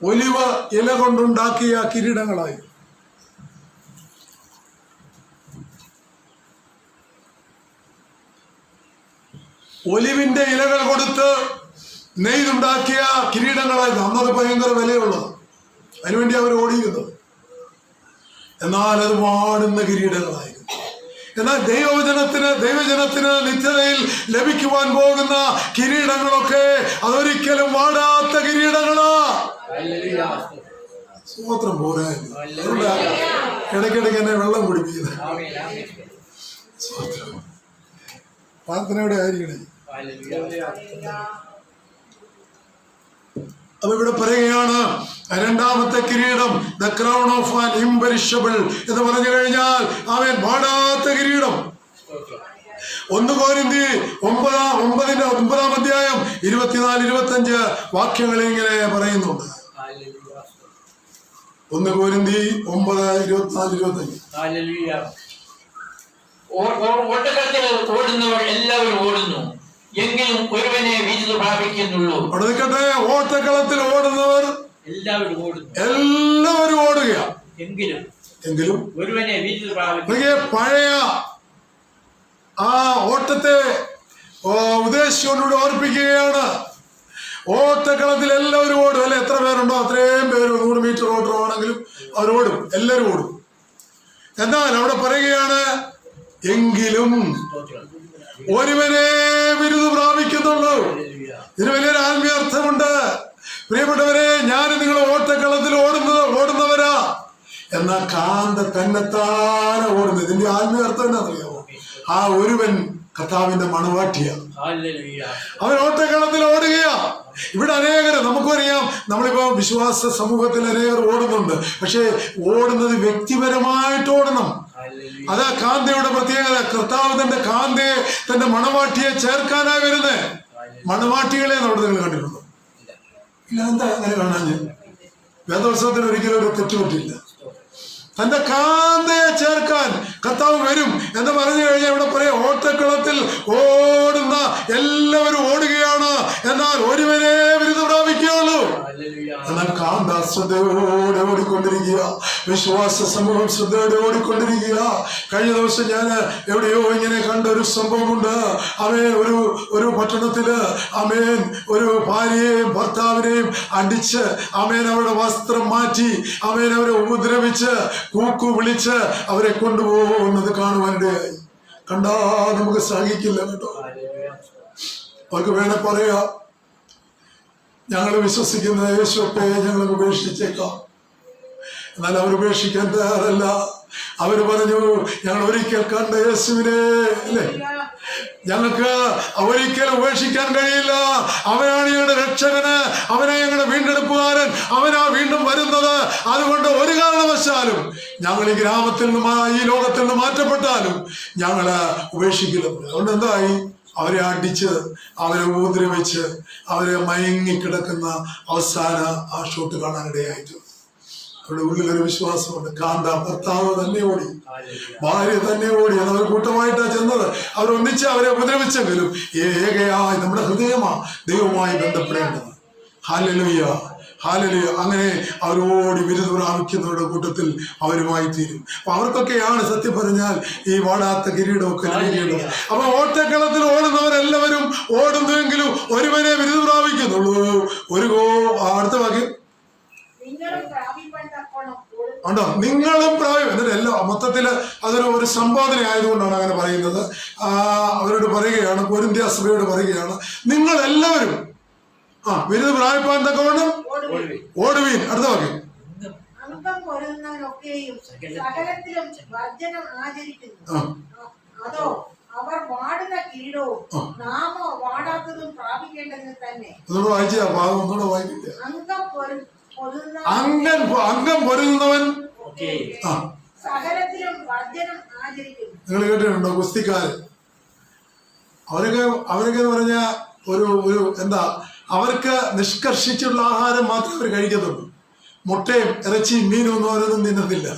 ഒലിവ ഇല കൊണ്ടുണ്ടാക്കിയ കിരീടങ്ങളായി. ഒലിവിന്റെ ഇലകൾ കൊടുത്ത് നെയ്തുണ്ടാക്കിയ കിരീടങ്ങളായിരുന്നു. അന്നത് ഭയങ്കര വിലയുള്ളത്. അതിനുവേണ്ടി അവർ ഓടിയിരുന്നത്. എന്നാൽ അത് വാടുന്ന കിരീടങ്ങളായിരുന്നു. എന്നാൽ ദൈവജനത്തിന് നിത്യതയിൽ ലഭിക്കുവാൻ പോകുന്ന കിരീടങ്ങളൊക്കെ അതൊരിക്കലും വാടാത്ത കിരീടങ്ങളാ. സ്വോത്രം പോരാ. ഇടയ്ക്കിടയ്ക്ക് എന്നെ വെള്ളം കുടിപ്പിക്കുന്നത്. പ്രാർത്ഥനയുടെ ആയിരിക്കണേ. അപ്പൊ ഇവിടെ പറയുകയാണ്, രണ്ടാമത്തെ കിരീടം, the crown of an imperishable എന്ന് പറഞ്ഞു കഴിഞ്ഞാൽ അവൻ വാടാത്ത കിരീടം. 1 കൊരിന്ത്യർ 9-ാം അധ്യായം 24-25 വാക്യങ്ങൾ ഇങ്ങനെ പറയുന്നുണ്ട്. 1 കൊരിന്ത്യർ 9:24-25. ഓട്ടത്തിൽ ഓടുന്നവർ എല്ലാവരും ഓടുന്നു, എങ്കിലും ഒരുവനെ വിരുദ് പ്രാപിക്കുന്നുള്ളൂ. അവിടെ നിൽക്കട്ടെ. ഓട്ടക്കളത്തിൽ ഓടുന്നവർ എല്ലാവരും ഓടുക, എങ്കിലും ഒരുവനെ വിരുദ് പ്രാപിക്കുന്നു. പഴയ ആ ഓട്ടത്തെ ഉദ്ദേശിച്ചുകൊണ്ടുകൂടി ഓർപ്പിക്കുകയാണ്. ഓട്ടക്കളത്തിൽ എല്ലാവരും ഓടും അല്ലെ? എത്ര പേരുണ്ടോ അത്രയും പേര് 100 മീറ്റർ ഓട്ടമാണെങ്കിലും അവരോടും, എല്ലാവരും ഓടും. എന്നാൽ അവിടെ പറയുകയാണ്, എങ്കിലും ഒരുവനെ ബിരുദ് പ്രാപിക്കുന്നുള്ളൂ. ഇതിന് വലിയൊരു ആത്മീയ അർത്ഥമുണ്ട്. പ്രിയപ്പെട്ടവരെ, ഞാൻ നിങ്ങൾ ഓട്ടക്കളത്തിൽ ഓടുന്നവരാ, എന്നാ കാന്ത തന്നെത്താനെ ഓടുന്നത്. ഇതിന്റെ ആത്മീയ അർത്ഥം എന്താണെന്നറിയാമോ? ആ ഒരുവൻ കർത്താവിന്റെ മണവാട്ടിയാണ്. അവൻ ഓട്ടക്കളത്തിൽ ഓടുകയാ. ഇവിടെ അനേകര്, നമുക്കറിയാം, നമ്മളിപ്പോ വിശ്വാസ സമൂഹത്തിൽ അനേകർ ഓടുന്നുണ്ട്. പക്ഷെ ഓടുന്നത് വ്യക്തിപരമായിട്ട് ഓടണം. അതാ കാന്തയുടെ പ്രത്യേകത. കർത്താവ് തന്റെ കാന്തയെ, തന്റെ മണവാട്ടിയെ ചേർക്കാനായി വരുന്നത്. മണവാട്ടികളെ അവിടെ നിങ്ങൾ കണ്ടിട്ടുണ്ടോ? ഇല്ല. എന്താ അങ്ങനെ കാണാൻ? വേദോത്സവത്തിന് ഒരിക്കലും ഒരു തെറ്റുപറ്റില്ല. തന്റെ കാന്തയെ ചേർക്കാൻ കർത്താവ് വരും എന്ന് പറഞ്ഞു കഴിഞ്ഞാൽ ഇവിടെ പറയാം, ഓട്ടക്കളത്തിൽ ഓടുന്ന എല്ലാവരും ഓടുകയാണ്, എന്നാൽ ഒരുവനെ ബിരുദം പ്രാപിക്കുകയുള്ളൂ. എന്നാൽ കാന്ത ശ്രദ്ധയോടെ ഓടിക്കൊണ്ടിരിക്കുക, വിശ്വാസ സമൂഹം ശ്രദ്ധയോടെ ഓടിക്കൊണ്ടിരിക്കുക. കഴിഞ്ഞ ദിവസം ഞാൻ എവിടെയോ ഇങ്ങനെ കണ്ട ഒരു സംഭവമുണ്ട്. ഒരു പട്ടണത്തില് ഒരു ഭാര്യയെയും ഭർത്താവിനെയും അടിച്ച് അവരുടെ വസ്ത്രം മാറ്റി അവരെ ഉപദ്രവിച്ച് കൂക്കു വിളിച്ച് അവരെ കൊണ്ടുപോകുന്നത് കാണുവാനിടയായി. കണ്ടാ നമുക്ക് സഹിക്കില്ല കേട്ടോ. അവർക്ക് വേണേ പറയാ, ഞങ്ങൾ വിശ്വസിക്കുന്ന യേശുവെ ഞങ്ങൾ ഉപേക്ഷിച്ചേക്കാം. എന്നാൽ അവർ ഉപേക്ഷിക്കാൻ തയ്യാറല്ല. അവര് പറഞ്ഞു, ഞങ്ങൾ ഒരിക്കൽ കണ്ട യേശുവിനെ അല്ലേ, ഞങ്ങൾക്ക് ഒരിക്കലും ഉപേക്ഷിക്കാൻ കഴിയില്ല. അവനാണ് ഞങ്ങളുടെ രക്ഷകന്, അവനാ ഞങ്ങളുടെ വീണ്ടെടുപ്പുകാരൻ, അവനാ വീണ്ടും വരുന്നത്. അതുകൊണ്ട് ഒരു കാരണവശാലും ഞങ്ങൾ ഈ ഗ്രാമത്തിൽ നിന്ന്, ഈ ലോകത്തിൽ നിന്ന് മാറ്റപ്പെട്ടാലും ഞങ്ങള് ഉപേക്ഷിക്കില്ല. അതുകൊണ്ട് എന്തായി? അവരെ അടിച്ച്, അവരെ ഉപദ്രവിച്ച്, അവരെ മയങ്ങിക്കിടക്കുന്ന അവസാന ആ ഷോട്ട് കാണാനിടയായിട്ട് അവരുടെ ഉള്ളിലൊരു വിശ്വാസമുണ്ട്. കാന്ത ഭർത്താവ് തന്നെ ഓടി, ഭാര്യ തന്നെ ഓടി. എന്നവർ കൂട്ടമായിട്ടാണ് ചെന്നത്. അവരൊന്നിച്ച് അവരെ ഉപദ്രവിച്ചെങ്കിലും ഏകയായി നമ്മുടെ ഹൃദയമാ ദൈവവുമായി ബന്ധപ്പെടേണ്ടത്. Hallelujah, hallelujah. അങ്ങനെ അവരോട് ബിരുദം പ്രാപിക്കുന്നവരുടെ കൂട്ടത്തിൽ അവരുമായി തീരും. അപ്പൊ അവർക്കൊക്കെയാണ് സത്യം പറഞ്ഞാൽ ഈ വാടാത്ത കിരീടമൊക്കെ നൽകിയുള്ളത്. അപ്പൊ ഓട്ടക്കളത്തിൽ ഓടുന്നവരെല്ലാവരും ഓടുന്നുവെങ്കിലും ഒരുവനെ ബിരുദം പ്രാപിക്കുന്നുള്ളൂ. അടുത്ത വാക്യം ഉണ്ടോ? നിങ്ങളും എന്നിട്ട് എല്ലാം മൊത്തത്തില് അതൊരു സംബോധന ആയതുകൊണ്ടാണ് അങ്ങനെ പറയുന്നത്. അവരോട് പറയുകയാണ്, കൊരിന്ത്യ സഭയോട് പറയുകയാണ്, നിങ്ങൾ എല്ലാവരും ബിരുദം പ്രാപിപ്പാൻ തക്കവണ്ണം ഓടുവീൻ. അടുത്ത വാക്യം, ഒന്നുകൂടെ വായിച്ചാ ഭാഗം ഒന്നുകൂടെ വായിക്കില്ല. അംഗം പൊരുന്നവൻ. നിങ്ങൾ കേട്ടിട്ടുണ്ടോ ഗുസ്തിക്കാരൻ? അവരൊക്കെ എന്ന് പറഞ്ഞ ഒരു എന്താ, അവർക്ക് നിഷ്കർഷിച്ചുള്ള ആഹാരം മാത്രമേ അവർ കഴിക്കത്തുള്ളൂ. മുട്ടയും ഇറച്ചിയും മീനും ഒന്നും അവരൊന്നും തിന്നത്തില്ല.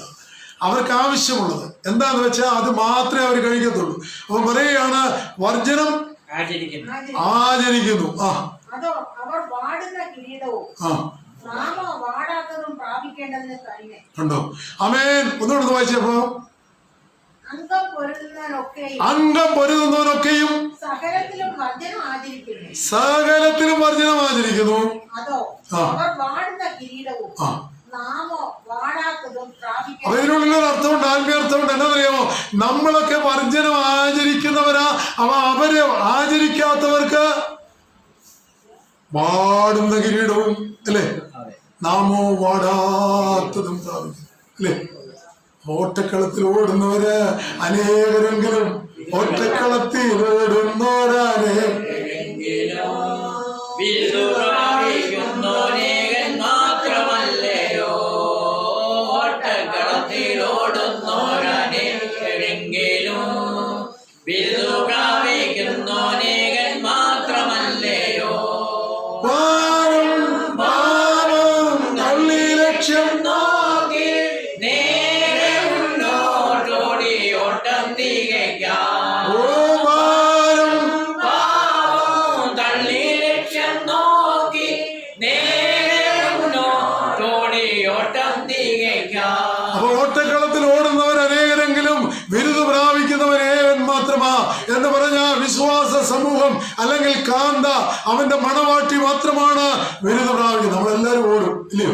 അവർക്ക് ആവശ്യമുള്ളത് എന്താന്ന് വെച്ചാൽ അത് മാത്രമേ അവർ കഴിക്കത്തുള്ളൂ. അപ്പൊ പറയുകയാണ്, വർജനം ആചരിക്കുന്നു. കണ്ടോ? ആമേൻ. ഒന്നുകൂടെ വായിച്ചപ്പോ, അംഗം പൊരുതുന്നവനൊക്കെയും സകലത്തിലും വർജനം ആചരിക്കുന്നു. അപ്പൊ ഇതിനുള്ളിലൊരു അർത്ഥമുണ്ട്, ആത്മീയ അർത്ഥമുണ്ട്. എന്നറിയാമോ? നമ്മളൊക്കെ വർജനം ആചരിക്കുന്നവരാ. അവര് ആചരിക്കാത്തവർക്ക് വാടുന്ന കിരീടവും അല്ലേ, നാമോ വാടാത്തതും പ്രാപിക്കും അല്ലേ. ഓട്ടക്കളത്തിൽ ഓടുന്നവര് അനേകരെങ്കിലും, ഓട്ടക്കളത്തിൽ ഓടുന്നോരനെങ്കിലും അല്ലെങ്കിൽ കാന്ത, അവന്റെ മണവാട്ടി മാത്രമാണ് ബിരുദം പ്രാപിക്കുന്നത്. നമ്മളെല്ലാവരും ഓടും, ഇല്ലയോ?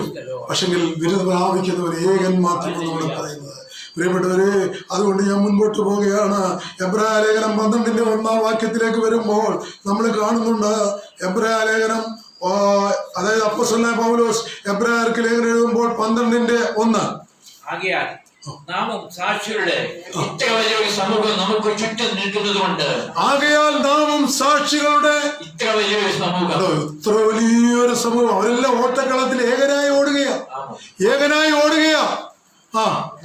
പക്ഷെങ്കിൽ ബിരുദം പ്രാപിക്കുന്നവർ ഏകൻ മാത്രമാണ് നമ്മൾ പറയുന്നത്. പ്രിയപ്പെട്ടവരെ, അതുകൊണ്ട് ഞാൻ മുൻപോട്ട് പോവുകയാണ്. എബ്രായ ലേഖനം 12:1 വരുമ്പോൾ നമ്മൾ കാണുന്നുണ്ട്. എബ്രായ ലേഖനം, അതായത് അപ്പോസ്തലനായ പൗലോസ് എബ്രായർക്ക് ലേഖനം എഴുതുമ്പോൾ 12:1, ആകയാൽ നാമും സാക്ഷികളുടെ ഇത്ര വലിയൊരു സമൂഹം നമുക്ക് ചുറ്റും നിൽക്കുന്നതുകൊണ്ട്, ആകയാൽ നാമും സാക്ഷികളുടെ ഇത്ര വലിയൊരു സമൂഹം, ഇത്ര വലിയൊരു സമൂഹം, അവരെല്ലാം ഓട്ടക്കളത്തിൽ ഏകനായി ഓടുകയാ.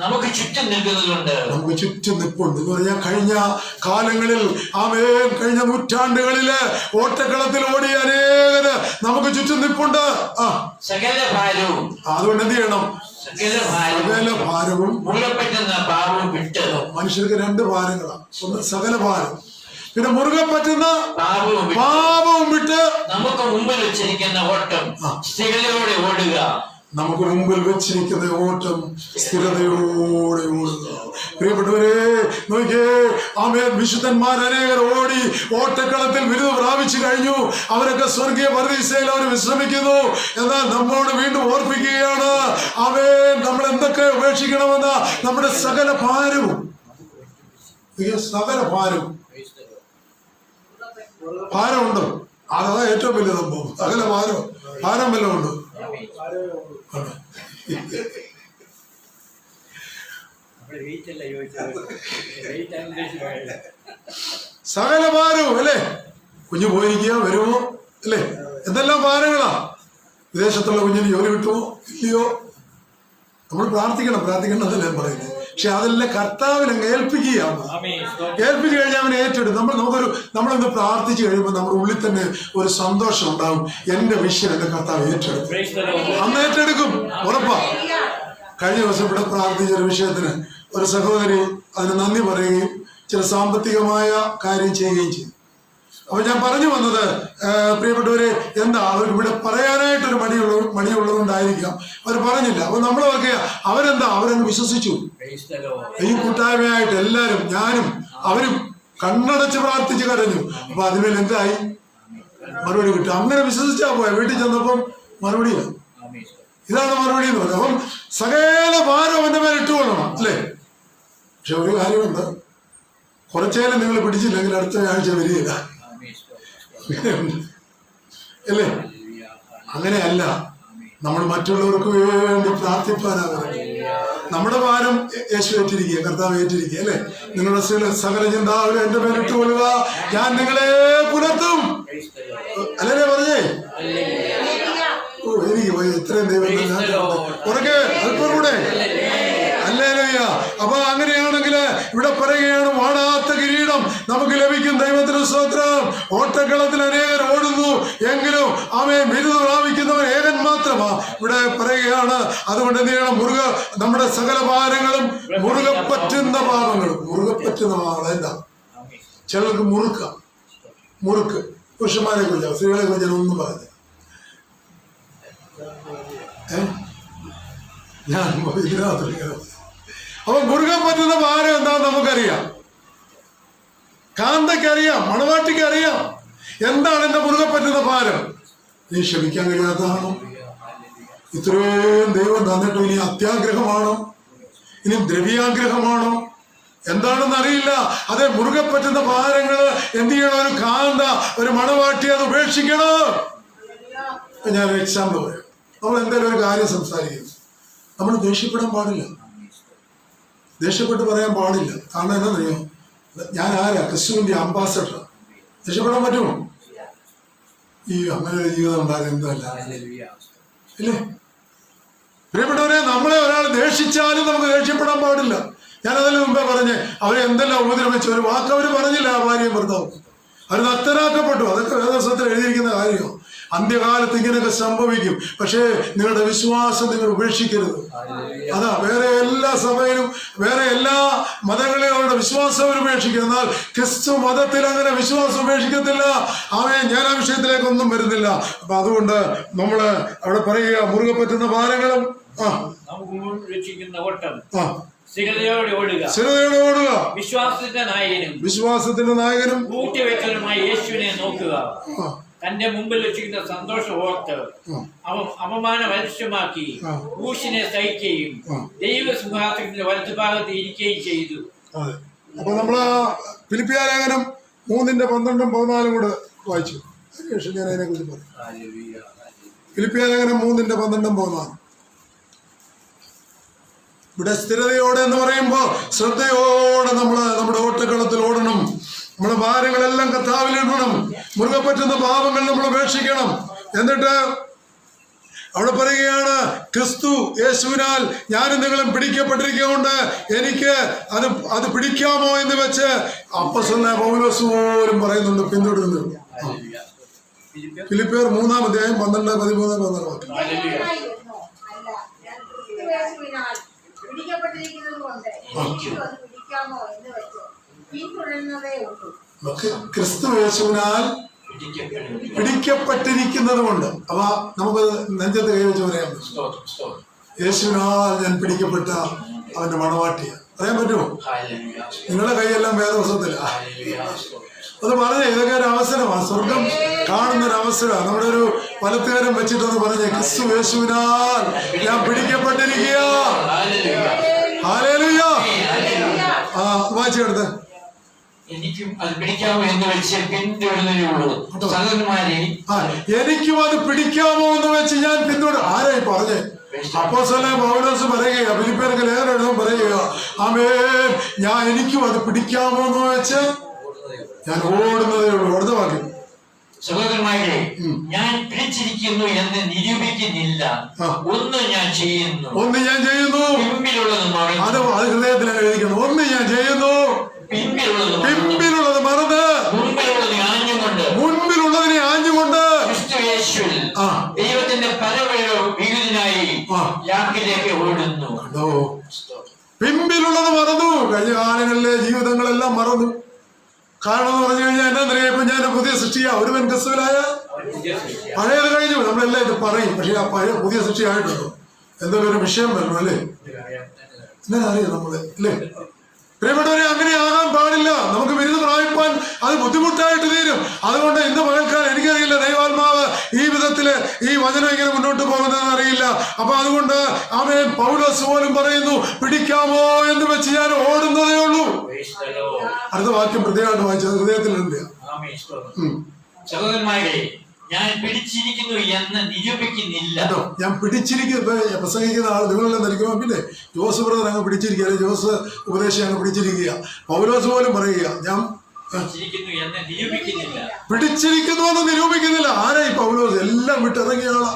നമുക്ക് ചുറ്റും നിൽക്കുന്നതുകൊണ്ട്, നമുക്ക് ചുറ്റും നിൽപ്പുണ്ട് എന്ന് പറഞ്ഞാൽ കഴിഞ്ഞ കാലങ്ങളിൽ, കഴിഞ്ഞ നൂറ്റാണ്ടുകളില് ഓട്ടക്കളത്തിൽ ഓടിയ അനേകര് നമുക്ക് ചുറ്റും നിൽപ്പുണ്ട്. സകല ഭാരവും, അതുകൊണ്ട് എന്ത് ചെയ്യണം? സകല ഭാരവും മുറുകെപ്പറ്റുന്ന പാപവും വിട്ട്. മനുഷ്യർക്ക് 2 ഭാരങ്ങളാണ്. ഒന്ന് സകല ഭാരം, പിന്നെ മുറുകെ പറ്റുന്ന പാപവും വിട്ട് നമുക്ക് മുമ്പിൽ വെച്ചിരിക്കുന്ന ഓട്ടം സ്ഥിരതയോടെ ഓടുക. നമുക്ക് മുമ്പിൽ വെച്ചിരിക്കുന്ന ഓട്ടം സ്ഥിരതയോടെ ഓടുക. പ്രിയപ്പെട്ടവരെ, നോക്കിയേ, വിശുദ്ധന്മാർ അനേകർ ഓടി ഓട്ടക്കളത്തിൽ ബിരുദം പ്രാപിച്ചു കഴിഞ്ഞു. അവരൊക്കെ സ്വർഗീയ പരദീസയിൽ അവർ വിശ്രമിക്കുന്നു. എന്നാൽ നമ്മോട് വീണ്ടും ഓർപ്പിക്കുകയാണ്, നമ്മൾ എന്തൊക്കെ ഉപേക്ഷിക്കണമെന്ന നമ്മുടെ സകല ഭാരവും ഭാരമുണ്ട്. അതാ ഏറ്റവും വലിയ സംഭവം. സകല ഭാരം വല്ലതും ഉണ്ട്. സകല ഭാരവും അല്ലേ? കുഞ്ഞു പോയിരിക്കുക, വരുമോ, അല്ലേ? എന്തെല്ലാം ഭാരങ്ങളാ. വിദേശത്തുള്ള കുഞ്ഞിന് ജോലി കിട്ടുമോ ഇല്ലയോ? നമ്മൾ പ്രാർത്ഥിക്കണം എന്നല്ലേ പറയുന്നത്. പക്ഷെ അതെല്ലാം കർത്താവിനെ ഏൽപ്പിച്ചു കഴിഞ്ഞാൽ അവൻ ഏറ്റെടുക്കും. നമ്മളൊന്ന് പ്രാർത്ഥിച്ചു കഴിയുമ്പോൾ നമ്മുടെ ഉള്ളിൽ തന്നെ ഒരു സന്തോഷം ഉണ്ടാവും. എന്റെ വിഷയം എന്റെ കർത്താവ് ഏറ്റെടുക്കും, അന്ന് ഏറ്റെടുക്കും, ഉറപ്പാ. കഴിഞ്ഞ ദിവസം ഇവിടെ പ്രാർത്ഥിച്ച ഒരു വിഷയത്തിന് ഒരു സഹോദരി അതിന് നന്ദി പറയുകയും ചില സാമ്പത്തികമായ കാര്യം ചെയ്യുകയും ചെയ്തു. അപ്പൊ ഞാൻ പറഞ്ഞു വന്നത്, പ്രിയപ്പെട്ടവരെ, എന്താ അവർക്ക് ഇവിടെ പറയാനായിട്ടൊരു മടിയുള്ളതുകൊണ്ടായിരിക്കാം അവർ പറഞ്ഞില്ല. അപ്പൊ നമ്മൾ ഓർക്കുക, അവരങ്ങ് വിശ്വസിച്ചു. ഈ കൂട്ടായ്മയായിട്ട് എല്ലാരും, ഞാനും അവരും കണ്ണടച്ച് പ്രാർത്ഥിച്ച് കരഞ്ഞു. അപ്പൊ അതിന്മേൽ എന്തായി? മറുപടി കിട്ടും. അങ്ങനെ വിശ്വസിച്ചാ പോയ. വീട്ടിൽ ചെന്നപ്പം മറുപടിയില്ല. ഇതാണ് മറുപടി എന്ന് പറയുന്നത്. അപ്പം സകല ഭാരം അവന്റെ മേൽ ഇട്ടുകൊള്ളണം, അല്ലേ? പക്ഷെ ഒരു കാര്യമുണ്ട്, കുറച്ചേരം നിങ്ങൾ പിടിച്ചില്ലെങ്കിൽ അടുത്ത ആഴ്ച വരികയില്ല, അല്ലേ? അങ്ങനെയല്ല. നമ്മൾ മറ്റുള്ളവർക്ക് വേണ്ടി പ്രാർത്ഥിപ്പാനാകും. നമ്മുടെ ഭാരം യേശു ഏറ്റിരിക്കുക, കർത്താവ് ഏറ്റിരിക്കുക, അല്ലേ? നിങ്ങളുടെ സകല ചിന്താവിനെ എന്റെ പേരിട്ട് കൊള്ളുക, ഞാൻ നിങ്ങളെ പുലർത്തും, അല്ലേ പറഞ്ഞേ? എനിക്ക് ഇത്രയും ദൈവം ഉറക്കെ അല്പം കൂടെ. ഹല്ലേലൂയ. അപ്പൊ അങ്ങനെയാണെങ്കിൽ ഇവിടെ പറയുകയാണ്, വാടാത്ത കിരീടം നമുക്ക് ലഭിക്കും. ദൈവത്തിന് സ്തോത്രം. ഓട്ടക്കളത്തിൽ അനേകർ ഓടുന്നു, എങ്കിലും ബിരുദം പ്രാപിക്കുന്നവൻ ഏകൻ മാത്രമാ ഇവിടെ പറയുകയാണ്. അതുകൊണ്ട് എന്ത് ചെയ്യണം? നമ്മുടെ സകല ഭാരങ്ങളും, മുറുകെ പറ്റുന്ന പാപങ്ങളും. എന്താ? ചിലർക്ക് മുറുക്ക് പുരുഷന്മാരെ കുറിച്ചാണ്, സ്ത്രീകളെ കുറിച്ചാണ് ഒന്നും പറഞ്ഞത്. ഞാൻ അപ്പൊ മുറുകെ പറ്റുന്ന ഭാരം എന്താണെന്ന് നമുക്കറിയാം. കാന്തയ്ക്കറിയാം, മണവാട്ടിക്കറിയാം എന്താണ് എന്റെ മുറുകെ പറ്റുന്ന ഭാരം. നീ ക്ഷമിക്കാൻ കഴിയാത്തതാണോ? ഇത്രയും ദൈവം തന്നിട്ടും ഇനി അത്യാഗ്രഹമാണോ? ഇനി ദ്രവ്യാഗ്രഹമാണോ? എന്താണെന്ന് അറിയില്ല. അതേ മുറുകെ പറ്റുന്ന ഭാരങ്ങള് എന്ത് ചെയ്യണം? ഒരു കാന്ത, ഒരു മണവാട്ടി അത് ഉപേക്ഷിക്കണം. ഞാനൊരു എക്സാമ്പിൾ പറയാം. നമ്മൾ എന്തായാലും ഒരു കാര്യം സംസാരിക്കുന്നു, നമ്മൾ ദേഷ്യപ്പെടാൻ പാടില്ല, ദേഷ്യപ്പെട്ട് പറയാൻ പാടില്ല. കാരണം എന്താണെന്നറിയോ? ഞാൻ ആരാ? ക്രിസ്തുവിന്റെ അംബാസഡർ. ദേഷ്യപ്പെടാൻ പറ്റുമോ? അങ്ങനെ ഒരു ജീവിതം ഉണ്ടാകും എന്തല്ല, ഇല്ലേ? പ്രിയപ്പെട്ടവരെ, നമ്മളെ ഒരാൾ ദേഷിച്ചാലും നമുക്ക് ദേഷ്യപ്പെടാൻ പാടില്ല. ഞാനതിന് മുമ്പേ പറഞ്ഞേ, അവരെ എന്തെല്ലാം ഉപദ്രവിച്ചു, ഒരു വാക്ക് അവർ പറഞ്ഞില്ല. ആ ഭാര്യയും ഭർത്താവും അവർ നഗ്നരാക്കപ്പെട്ടു. അതൊക്കെ വേദപുസ്തകത്തിൽ എഴുതിയിരിക്കുന്ന കാര്യമാണ്. അന്ത്യകാലത്ത് ഇങ്ങനെയൊക്കെ സംഭവിക്കും. പക്ഷേ നിങ്ങളുടെ വിശ്വാസം നിങ്ങൾ ഉപേക്ഷിക്കരുത്. അതാ വേറെ എല്ലാ സഭയിലും, വേറെ എല്ലാ മതങ്ങളിലും അവരുടെ വിശ്വാസം അവർ ഉപേക്ഷിക്കും. എന്നാൽ ക്രിസ്തു മതത്തിൽ അങ്ങനെ വിശ്വാസം ഉപേക്ഷിക്കത്തില്ല. ഞാൻ ആ വിഷയത്തിലേക്കൊന്നും വരുന്നില്ല. അപ്പൊ അതുകൊണ്ട് അവിടെ പറയുക, മുറുകെ പറ്റുന്ന ഭാരങ്ങളും സ്ഥിരതയോടെ ഓടുക. സ്ഥിരതയോടെ ഓടുക. വിശ്വാസത്തിന്റെ നായകനും കൂട്ടിവെക്കലുമായ യേശുവിനെ നോക്കുക. തന്റെ മുമ്പിൽ വെച്ചിരുന്ന സന്തോഷം ഓർത്ത് അപമാനം അലക്ഷ്യമാക്കി ക്രൂശിനെ സഹിക്കുകയും ദൈവസിംഹാസനത്തിന്റെ വലത്തുഭാഗത്ത് ഇരിക്കുകയും ചെയ്തു. അപ്പൊ നമ്മള് ഫിലിപ്പിയ ലേഖനം 3:12-14 കൂടെ വായിച്ചു. അതിനുശേഷം ഞാൻ അതിനെ കുറിച്ച് പറയും. ഫിലിപ്പിയ ലേഖനം 3:12-14. ഇവിടെ സ്ഥിരതയോടെ എന്ന് പറയുമ്പോൾ ശ്രദ്ധയോടെ നമ്മുടെ ഓട്ടക്കളത്തിൽ ഓടണം. നമ്മുടെ ഭാരങ്ങളെല്ലാം കർത്താവിലിടണം. മുറുകെ പറ്റുന്ന പാപങ്ങൾ നമ്മൾ ഉപേക്ഷിക്കണം. എന്നിട്ട് അവിടെ പറയുകയാണ്, ക്രിസ്തു യേശുവിനാൽ ഞാനും നിങ്ങളും പിടിക്കപ്പെട്ടിരിക്കൊണ്ട് എനിക്ക് അത് പിടിക്കാമോ എന്ന് വെച്ച് അപ്പോസ്തലനായ പൗലോസ് പോലും പറയുന്നുണ്ട്, പിന്തുടരുന്നു. ഫിലിപ്പിയർ 3:12-13-14. ക്രിസ്തു യേശുവിനാൽ പിടിക്കപ്പെട്ടിരിക്കുന്നത് കൊണ്ട്. അപ്പൊ നമുക്ക് നെഞ്ചത്ത് കൈവച്ച് പറയാൻ പറ്റും, യേശുവിനാൽ ഞാൻ പിടിക്കപ്പെട്ട അവന്റെ മണവാട്ടിയ. പറയാൻ പറ്റുമോ? നിങ്ങളുടെ കൈയെല്ലാം വേദവസത്തില്ല. അത് പറഞ്ഞ ഇതൊക്കെ ഒരു അവസരമാണ്, സ്വർഗം കാണുന്ന ഒരു അവസരമാണ്. നമ്മുടെ ഒരു വലത്തുകരം വെച്ചിട്ടെന്ന് പറഞ്ഞ ക്രിസ്തു യേശുവിനാൽ ഞാൻ പിടിക്കപ്പെട്ടിരിക്കുക. ഹല്ലേലൂയ. വായിച്ചെടുത്ത് എനിക്കും അത് പിടിക്കാമോ എന്ന് വെച്ച് പിന്തുടരുന്നതിനുള്ളൂ. സഹോദരന്മാരെ, എനിക്കും അത് പിടിക്കാമോ എന്ന് വെച്ച് ഞാൻ പിന്തുടരും. ആരായി പറഞ്ഞേ? അപ്പോസ്തലനായ പൗലോസ് പറയുക, ഫിലിപ്പിയർക്ക് ലേഖനം എഴുതാൻ പറയുക, ആമേൻ, എനിക്കും അത് പിടിക്കാമോ എന്ന് വെച്ച് ഞാൻ ഓടുന്നതേ ഉള്ളൂ. അടുത്ത വാക്യം. സഹോദരന്മാരെ, ഞാൻ പിടിച്ചിരിക്കുന്നു എന്ന് നിരൂപിക്കുന്നില്ല. ഒന്ന് ഞാൻ ചെയ്യുന്നു. അത് ഹൃദയത്തിൽ എഴുതിക്കണം. ഒന്ന് ഞാൻ ചെയ്യുന്നു, പിമ്പിലുള്ളത് മറന്ന് മുൻപിലുള്ളതിനെ ആഞ്ഞുകൊണ്ട് ദൈവത്തിന്റെ പരവിരുദിനായി യാക്കിലേക്ക് ഓടുന്നു. പിമ്പിലുള്ളത് മറന്നു. കഴിഞ്ഞ കാലങ്ങളിലെ ജീവിതങ്ങളെല്ലാം മറന്നു. കാരണം എന്ന് പറഞ്ഞു കഴിഞ്ഞാൽ എന്നാ, ഇപ്പൊ ഞാൻ പുതിയ സൃഷ്ടിയാ. ഒരുവൻ ക്രിസ്തുവിലായ പഴയത് കഴിഞ്ഞു. നമ്മളെല്ലാം ഇത് പറയും, പക്ഷെ ആ പഴയ പുതിയ സൃഷ്ടിയായിട്ടുണ്ടോ? എന്തെങ്കിലും ഒരു വിഷയം വരണം അല്ലേ? ഇങ്ങനെ അറിയാം നമ്മള് അല്ലേ? പ്രിയപ്പെട്ടവരെ, അങ്ങനെ ആകാൻ പാടില്ല. നമുക്ക് ബിരുദ പ്രാപിപ്പാൻ അത് ബുദ്ധിമുട്ടായിട്ട് തീരും. അതുകൊണ്ട് ഇന്ന് പകൽക്കാലം എനിക്കറിയില്ല ദൈവാത്മാവ് ഈ വിധത്തില് ഈ വചനം ഇങ്ങനെ മുന്നോട്ട് പോകുന്നതെന്ന് അറിയില്ല. അപ്പൊ അതുകൊണ്ട് ആമേൻ, പൗലോസ് പോലും പറയുന്നു, പിടിക്കാമോ എന്ന് വെച്ച് ഞാൻ ഓടുന്നതേ ഉള്ളൂ. അടുത്ത വാക്യം പ്രത്യേകമായിട്ട് വായിച്ചത് ഹൃദയത്തിലുണ്ട്. സഹോദരന്മാരെ, ഞാൻ പിടിച്ചിരിക്കുന്നു എന്ന് നിരൂപിക്കുന്നില്ല. ഞാൻ പിടിച്ചിരിക്കുന്നു പ്രസംഗിക്കുന്ന ആൾ നിങ്ങളെല്ലാം ധരിക്കുമ്പോൾ പിന്നെ ജോസ് ബ്രദർ അങ്ങ് പിടിച്ചിരിക്കുക, അല്ലെങ്കിൽ ജോസ് ഉപദേശം അങ്ങ് പിടിച്ചിരിക്കുക. പൗലോസ് പോലും പറയുക, ഞാൻ പിടിച്ചിരിക്കുന്നു എന്ന് നിരൂപിക്കുന്നില്ല. ആരായി പൗലോസ്? എല്ലാം വിട്ടിറങ്ങിയ ആളാ,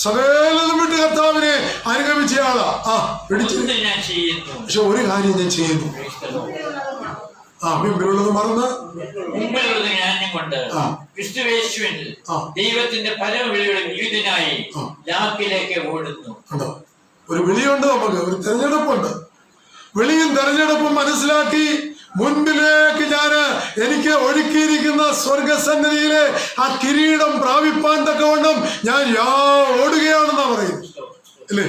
സകലതും വിട്ട് കർത്താവിനെ അനുഗമിച്ച ആളാ. പിടിച്ചിരിക്കുന്നു, പക്ഷെ ഒരു കാര്യം ഞാൻ ചെയ്യുന്നു, മുമ്പിലുള്ളത് മറന്ന് മുമ്പിലുള്ളത് ഞാനും കൊണ്ട് ക്രിസ്തുയേശുവിൽ ദൈവത്തിന്റെ പരമവിളിയുടെ വിരുദ്ധനായി യാക്കിലേക്ക് ഓടുന്നു. ഒരു വിളിയുണ്ട്, നമുക്ക് ഒരു തെരഞ്ഞെടുപ്പുണ്ട്. വിളിയും തെരഞ്ഞെടുപ്പും മനസ്സിലാക്കി മുൻപിലേക്ക് എനിക്ക് ഒഴുക്കിയിരിക്കുന്ന സ്വർഗസന്നിധിയിലെ ആ കിരീടം പ്രാപിപ്പാൻ തക്കവണ്ണം ഞാൻ ഓടുകയാണെന്നാ പറയുന്നത് അല്ലേ?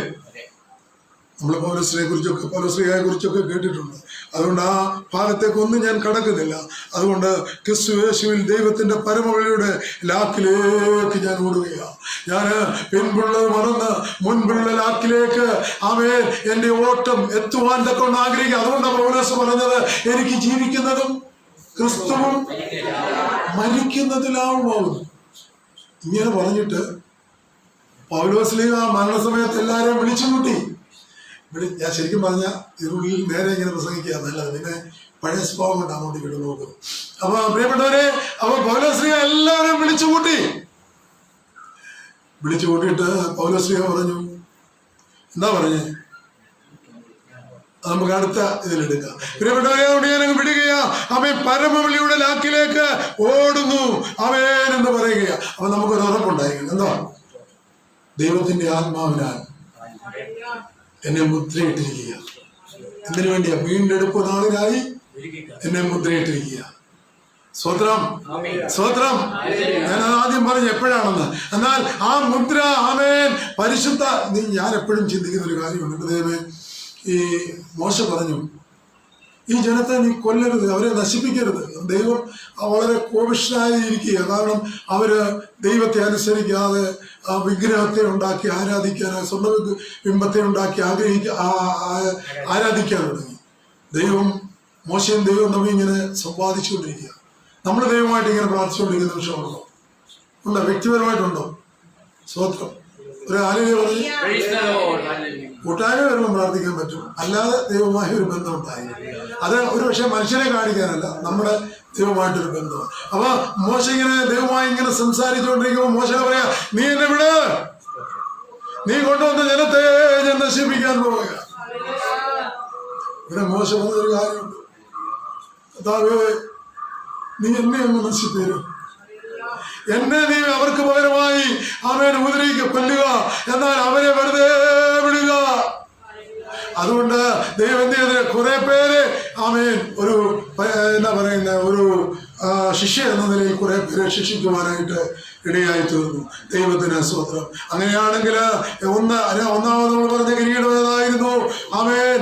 നമ്മൾ പൗലോസിനെ കുറിച്ചൊക്കെ കേട്ടിട്ടുണ്ട്. അതുകൊണ്ട് ആ ഭാഗത്തേക്കൊന്നും ഞാൻ കടക്കുന്നില്ല. അതുകൊണ്ട് ക്രിസ്തു യേശുവിൽ ദൈവത്തിന്റെ പരമവിളിയുടെ ലാക്കിലേക്ക് ഞാൻ ഓടുകയാണ്. ഞാൻ പിൻപുള്ളത് മറന്ന് മുൻപുള്ള ലാക്കിലേക്ക് ആമേൻ എന്റെ ഓട്ടം എത്തുവാൻ തക്കൊണ്ട് ആഗ്രഹിക്കുക. അതുകൊണ്ടാണ് പൗലോസ് പറഞ്ഞത്, എനിക്ക് ജീവിക്കുന്നതും ക്രിസ്തുവും മരിക്കുന്നതിലാവുമാവുന്നു. ഇങ്ങനെ പറഞ്ഞിട്ട് പൗലോസ്ലീഹ മരണസമയത്ത് എല്ലാവരെയും വിളിച്ചു കൂട്ടി. ഞാൻ ശരിക്കും പറഞ്ഞ ഇതിനുള്ളിൽ നേരെ ഇങ്ങനെ പ്രസംഗിക്കുക നല്ലത്, പിന്നെ പഴയ സ്വഭാവം കൊണ്ട് അങ്ങോട്ട് ഇങ്ങോട്ട് നോക്കും. അപ്പൊ പ്രിയപ്പെട്ടവരെ, അപ്പൊ പൗലോസ്ലീഹ എല്ലാവരെയും വിളിച്ചു കൂട്ടിയിട്ട് പൗലോസ്ലീഹ പറഞ്ഞു, എന്താ പറഞ്ഞേ? നമുക്ക് അടുത്ത ഇതിലെടുക്കാം. പ്രിയപ്പെട്ടവരെ, ഞാനങ്ങ് വിടുകയാ. അവൻ പരമവിളിയുടെ ലാക്കിലേക്ക് ഓടുന്നു അവൻ എന്ന് പറയുക. അപ്പൊ നമുക്കൊരു ഉറപ്പുണ്ടായിരിക്കണം. എന്താ? ദൈവത്തിന്റെ ആത്മാവിനാൽ എന്നെ മുദ്രയിട്ടിരിക്കുക. എന്തിനു വേണ്ടിയാ? വീണ്ടെടുപ്പ് നാളിനായി എന്നെ മുദ്രയിട്ടിരിക്കുക. സ്വത്രം. ഞാൻ ആദ്യം പറഞ്ഞു എപ്പോഴാണെന്ന്. എന്നാൽ ആ മുദ്ര ആമേൻ പരിശുദ്ധ. ഞാൻ എപ്പോഴും ചിന്തിക്കുന്ന ഒരു കാര്യമുണ്ട്, ദൈവമേ, ഈ മോശ പറഞ്ഞു, ഈ ജനത്തെ നീ കൊല്ലരുത്, അവരെ നശിപ്പിക്കരുത്. ദൈവം വളരെ കോപിഷ്ഠനായിരിക്കുക. കാരണം അവര് ദൈവത്തെ അനുസരിക്കാതെ ആ വിഗ്രഹത്തെ ഉണ്ടാക്കി ആരാധിക്കാൻ, സ്വർണ്ണ ബിംബത്തെ ഉണ്ടാക്കി ആരാധിക്കാൻ തുടങ്ങി. മോശയും ദൈവം തമ്മിൽ ഇങ്ങനെ സംവാദിച്ചുകൊണ്ടിരിക്കുക. നമ്മൾ ദൈവമായിട്ട് ഇങ്ങനെ പ്രാർത്ഥിച്ചുകൊണ്ടിരിക്കുന്ന നിമിഷമുണ്ടോ? ഉണ്ടോ? വ്യക്തിപരമായിട്ടുണ്ടോ? സ്വത്രം ഒരു ആലുവ പറഞ്ഞ് കൂട്ടായ്മ വരുമ്പോൾ പ്രാർത്ഥിക്കാൻ പറ്റും, അല്ലാതെ ദൈവമായ ഒരു ബന്ധം ഉണ്ടായി. അത് ഒരു പക്ഷെ മനുഷ്യനെ കാണിക്കാനല്ല, നമ്മുടെ ദൈവമായിട്ടൊരു ബന്ധം. അപ്പൊ മോശ ഇങ്ങനെ ദൈവമായി ഇങ്ങനെ സംസാരിച്ചുകൊണ്ടിരിക്കുമ്പോൾ മോശ പറയാ, നീ എന്നെ വിട്, നീ കൊണ്ടുവന്ന ജനത്തെ ഞാൻ നശിപ്പിക്കാൻ പോവുക. ഇവിടെ മോശ പറഞ്ഞൊരു കാര്യമുണ്ട്, കർത്താവേ നീ എന്നെ അങ്ങ് നശിപ്പിക്കും, എന്നെ നീ അവർക്ക് പകരമായി അവൻ കൊല്ലുക, എന്നാൽ അവരെ വെറുതെ വിടുക. അതുകൊണ്ട് ദൈവം എന്ത് ചെയ്തത്? കുറെ പേര് ഒരു എന്താ പറയുന്ന ഒരു ശിക്ഷ എന്ന നിലയിൽ കുറെ പേരെ ശിക്ഷിക്കുവാനായിട്ട് ഇടയായി തീർന്നു. ദൈവത്തിന് സ്തോത്രം. അങ്ങനെയാണെങ്കിൽ ഒന്നാമത് നമ്മൾ പറഞ്ഞ കിരീടം ഏതായിരുന്നു? ആമേൻ,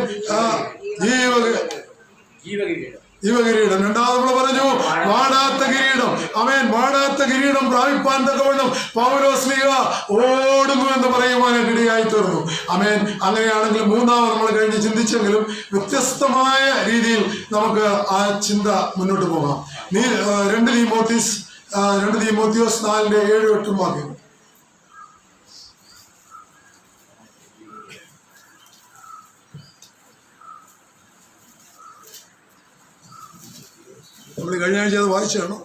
ജീവകിരീടം. രണ്ടാമത് നമ്മൾ പറഞ്ഞു വാടാത്ത കിരീടം. ആമേൻ, വാടാത്ത കിരീടം പ്രാപിപ്പാൻ തക്കവണ്ണം പൗലോസ്ലീഹ ഓടുന്നു എന്ന് പറയുവാനായിട്ട് ഇടയായി തീർന്നു. ആമേൻ. അങ്ങനെയാണെങ്കിൽ മൂന്നാമത് നമ്മൾ കഴിഞ്ഞ് ചിന്തിച്ചെങ്കിലും വ്യത്യസ്തമായ രീതിയിൽ നമുക്ക് ആ ചിന്ത മുന്നോട്ട് പോകാം. 2 തീമോത്തിയോസ് 4:7-8 വാക്യം. നമ്മൾ കഴിഞ്ഞ ആഴ്ച അത് വായിച്ചാണ്.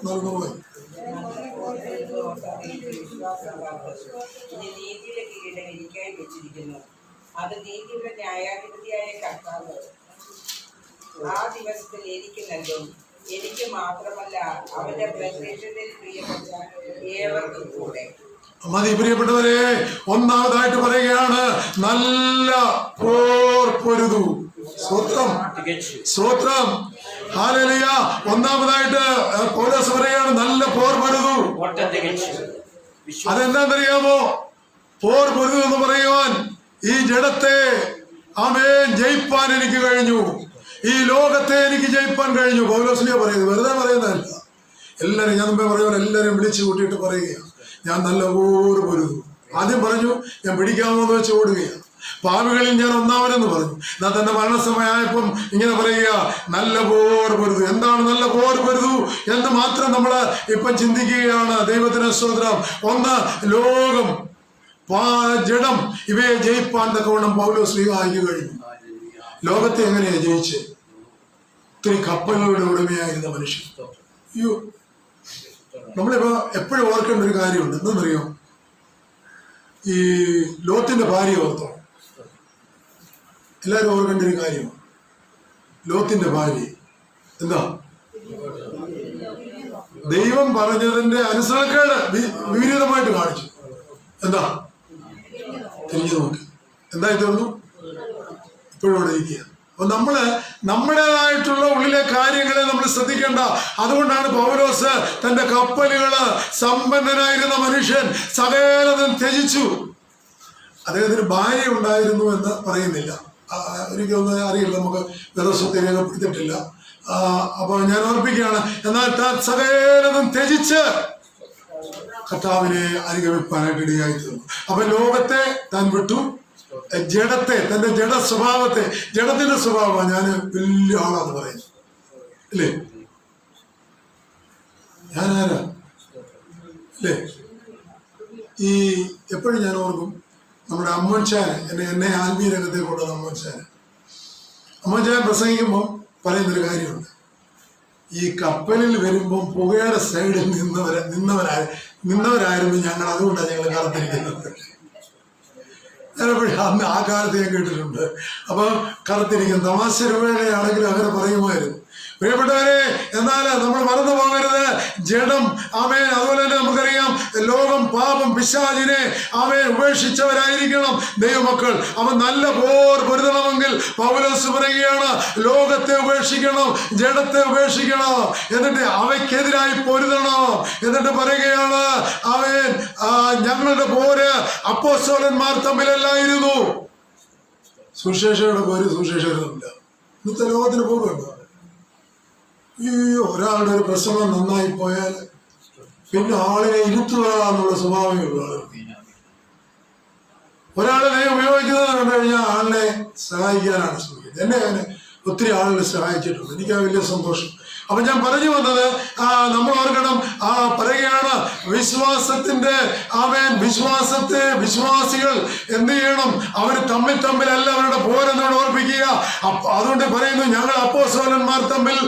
അത് നീതിയുടെ ന്യായാധിപതിയായ കർത്താവ് ആ ദിവസത്തിൽ എനിക്ക് നൽകും. എനിക്ക് മാത്രമല്ല, അവന്റെ പ്രത്യക്ഷത്തിൽ പ്രിയപ്പെട്ട ഏവർക്കും കൂടെ. മതി പ്രിയപ്പെട്ടവരെ, ഒന്നാമതായിട്ട് പറയുകയാണ് നല്ല പോർ പൊരുതു. സ്തോത്രം, ഹല്ലേലൂയ. ഒന്നാമതായിട്ട് പൗലോസ് പറയുകയാണ് നല്ല പോർ പൊരുതു. അതെന്താണെന്നറിയാമോ? പോർ പൊരുതു എന്ന് പറയുവാൻ ഈ ജഡത്തെ ആമേൻ ജയിപ്പാൻ എനിക്ക് കഴിഞ്ഞു, ഈ ലോകത്തെ എനിക്ക് ജയിപ്പാൻ കഴിഞ്ഞു. പൗലോസ്ലീഹ പറയുന്നത് വെറുതെ പറയുന്നതല്ല. എല്ലാവരും ഞാൻ മുമ്പേ പറയുമ്പോൾ എല്ലാവരും വിളിച്ചു കൂട്ടിയിട്ട് പറയുകയാണ്, ഞാൻ നല്ല പോർ പൊരുതു. ആദ്യം പറഞ്ഞു ഞാൻ പിടിക്കാമെന്ന് വെച്ച് ഓടുകയാണ്. പാപികളിൽ ഞാൻ ഒന്നാമനെന്ന് പറഞ്ഞു. എന്നാൽ തന്റെ മരണസമയമായപ്പം ഇങ്ങനെ പറയുക, നല്ല പോർ പൊരുതു. എന്താണ് നല്ല പോർ പൊരുതു എന്ന് മാത്രം നമ്മൾ ഇപ്പം ചിന്തിക്കുകയാണ്. ദൈവത്തിന് സ്തോത്രം. ഒന്ന്, ലോകം, ജഡം, ഇവയെ ജയിപ്പാൻ തക്കവണ്ണം പൗലോസ്ലീഹ ആയി കഴിഞ്ഞു. ലോകത്തെ എങ്ങനെയാ ജയിച്ച്? ഒത്തിരി കപ്പലുകളുടെ ഉടമയായിരുന്ന മനുഷ്യൻ. അയ്യോ, നമ്മളിപ്പോ എപ്പോഴും ഓർക്കേണ്ട ഒരു കാര്യമുണ്ട്. എന്തെന്നറിയോ? ഈ ലോത്തിന്റെ ഭാര്യ ഓർത്തോ? എല്ലാവരും ഓർക്കേണ്ട ഒരു കാര്യമാണ്. ലോത്തിന്റെ ഭാര്യ എന്താ? ദൈവം പറഞ്ഞതിന്റെ അനുസരണക്കേട് വിപരീതമായിട്ട് കാണിച്ചു. എന്താ? തിരിഞ്ഞു നോക്കി. എന്തായി തീർന്നു? ഇപ്പോഴും അവിടെ ഇരിക്കുക. അപ്പൊ നമ്മുടേതായിട്ടുള്ള ഉള്ളിലെ കാര്യങ്ങളെ നമ്മൾ ശ്രദ്ധിക്കേണ്ട. അതുകൊണ്ടാണ് പൗലോസ് തന്റെ കപ്പലുകള്, സമ്പന്നനായിരുന്ന മനുഷ്യൻ സകലതും ത്യജിച്ചു. അദ്ദേഹത്തിന് ഭാര്യ ഉണ്ടായിരുന്നു എന്ന് പറയുന്നില്ല, എനിക്കൊന്നും അറിയില്ല, നമുക്ക് വേദപുസ്തകത്തിൽ രേഖപ്പെടുത്തിയിട്ടില്ല. അപ്പൊ ഞാൻ ഓർപ്പിക്കുകയാണ്, എന്നാൽ താൻ സകലതും ത്യജിച്ച് കർത്താവിനെ അനുഗമിപ്പാനായിട്ട് ഇടയായി തീർന്നു. അപ്പൊ ലോകത്തെ താൻ വിട്ടു, ജഡത്തെ, തന്റെ ജഡസ്വഭാവത്തെ, ജഡത്തിന്റെ സ്വഭാവമാണ് ഞാൻ വലിയ ആളാന്ന് പറയുന്നു, അല്ലേ? ഞാനാരാ? അല്ലേ? ഈ എപ്പോഴും ഞാൻ ഓർക്കും നമ്മുടെ അമ്മൻചാൻ, എന്നെ ആത്മീയ രംഗത്തേക്ക് കൊണ്ടുവന്ന അമ്മൻചാൻ പ്രസംഗിക്കുമ്പോൾ പറയുന്നൊരു കാര്യമുണ്ട്. ഈ കപ്പലിൽ വരുമ്പം പുകയുടെ സൈഡിൽ നിന്നവരായിരുന്നു ഞങ്ങൾ, അതുകൊണ്ടാണ് ഞങ്ങൾ കറുത്തിരിക്കുന്നത്. ഞാനെപ്പോഴും അന്ന് ആ കാലത്ത് ഞാൻ കേട്ടിട്ടുണ്ട്. അപ്പൊ കറുത്തിരിക്കും, തമാശ രൂപേണയാണെങ്കിലും അങ്ങനെ പറയുമായിരുന്നു. പ്രിയപ്പെട്ടവരെ, എന്നാൽ നമ്മൾ മറന്നു പോകരുത്, ജഡം, ആമേൻ. അതുപോലെ തന്നെ നമുക്കറിയാം, ലോകം, പാപം, പിശാചിനെ ആമേൻ ഉപേക്ഷിച്ചവരായിരിക്കണം ദൈവമക്കൾ. അവൻ നല്ല പോർ പൊരുതണമെങ്കിൽ പൗലോസ് പറയുകയാണ്, ലോകത്തെ ഉപേക്ഷിക്കണം, ജഡത്തെ ഉപേക്ഷിക്കണം, എന്നിട്ട് അവയ്ക്കെതിരായി പൊരുതണം. എന്നിട്ട് പറയുകയാണ്, അവൻ ഞങ്ങളുടെ പോര് അപ്പോസ്തലന്മാർ തമ്മിലല്ലായിരുന്നു. സുശേഷയുടെ പേര് സുശേഷകരുമില്ല. ഇന്നത്തെ ലോകത്തിന് പോകുന്നുണ്ടോ? ഈ ഒരാളുടെ ഒരു പ്രസംഗം നന്നായി പോയാൽ പിന്നെ ആളിനെ ഇരുത്തുക എന്നുള്ള സ്വഭാവമുള്ള ആളുകൾ. ഒരാളെ ദൈവം ഉപയോഗിക്കുന്നത് കണ്ടു കഴിഞ്ഞാൽ ആളിനെ സഹായിക്കാനാണ് ശ്രമിക്കുന്നത്. എന്നെ അങ്ങനെ ഒത്തിരി ആളുകൾ സഹായിച്ചിട്ടുണ്ട്. എനിക്ക് വലിയ സന്തോഷം. അപ്പൊ ഞാൻ പറഞ്ഞു വന്നത്, നമ്മൾ ഓർക്കണം, പറയുകയാണ് വിശ്വാസത്തിന്റെ വിശ്വാസികൾ എന്ത് ചെയ്യണം? അവർ തമ്മിലല്ല അവരുടെ പോരെന്നോട് ഓർപ്പിക്കുക. അതുകൊണ്ട് പറയുന്നു, ഞങ്ങൾ അപ്പോസ്തലന്മാർ തമ്മിൽ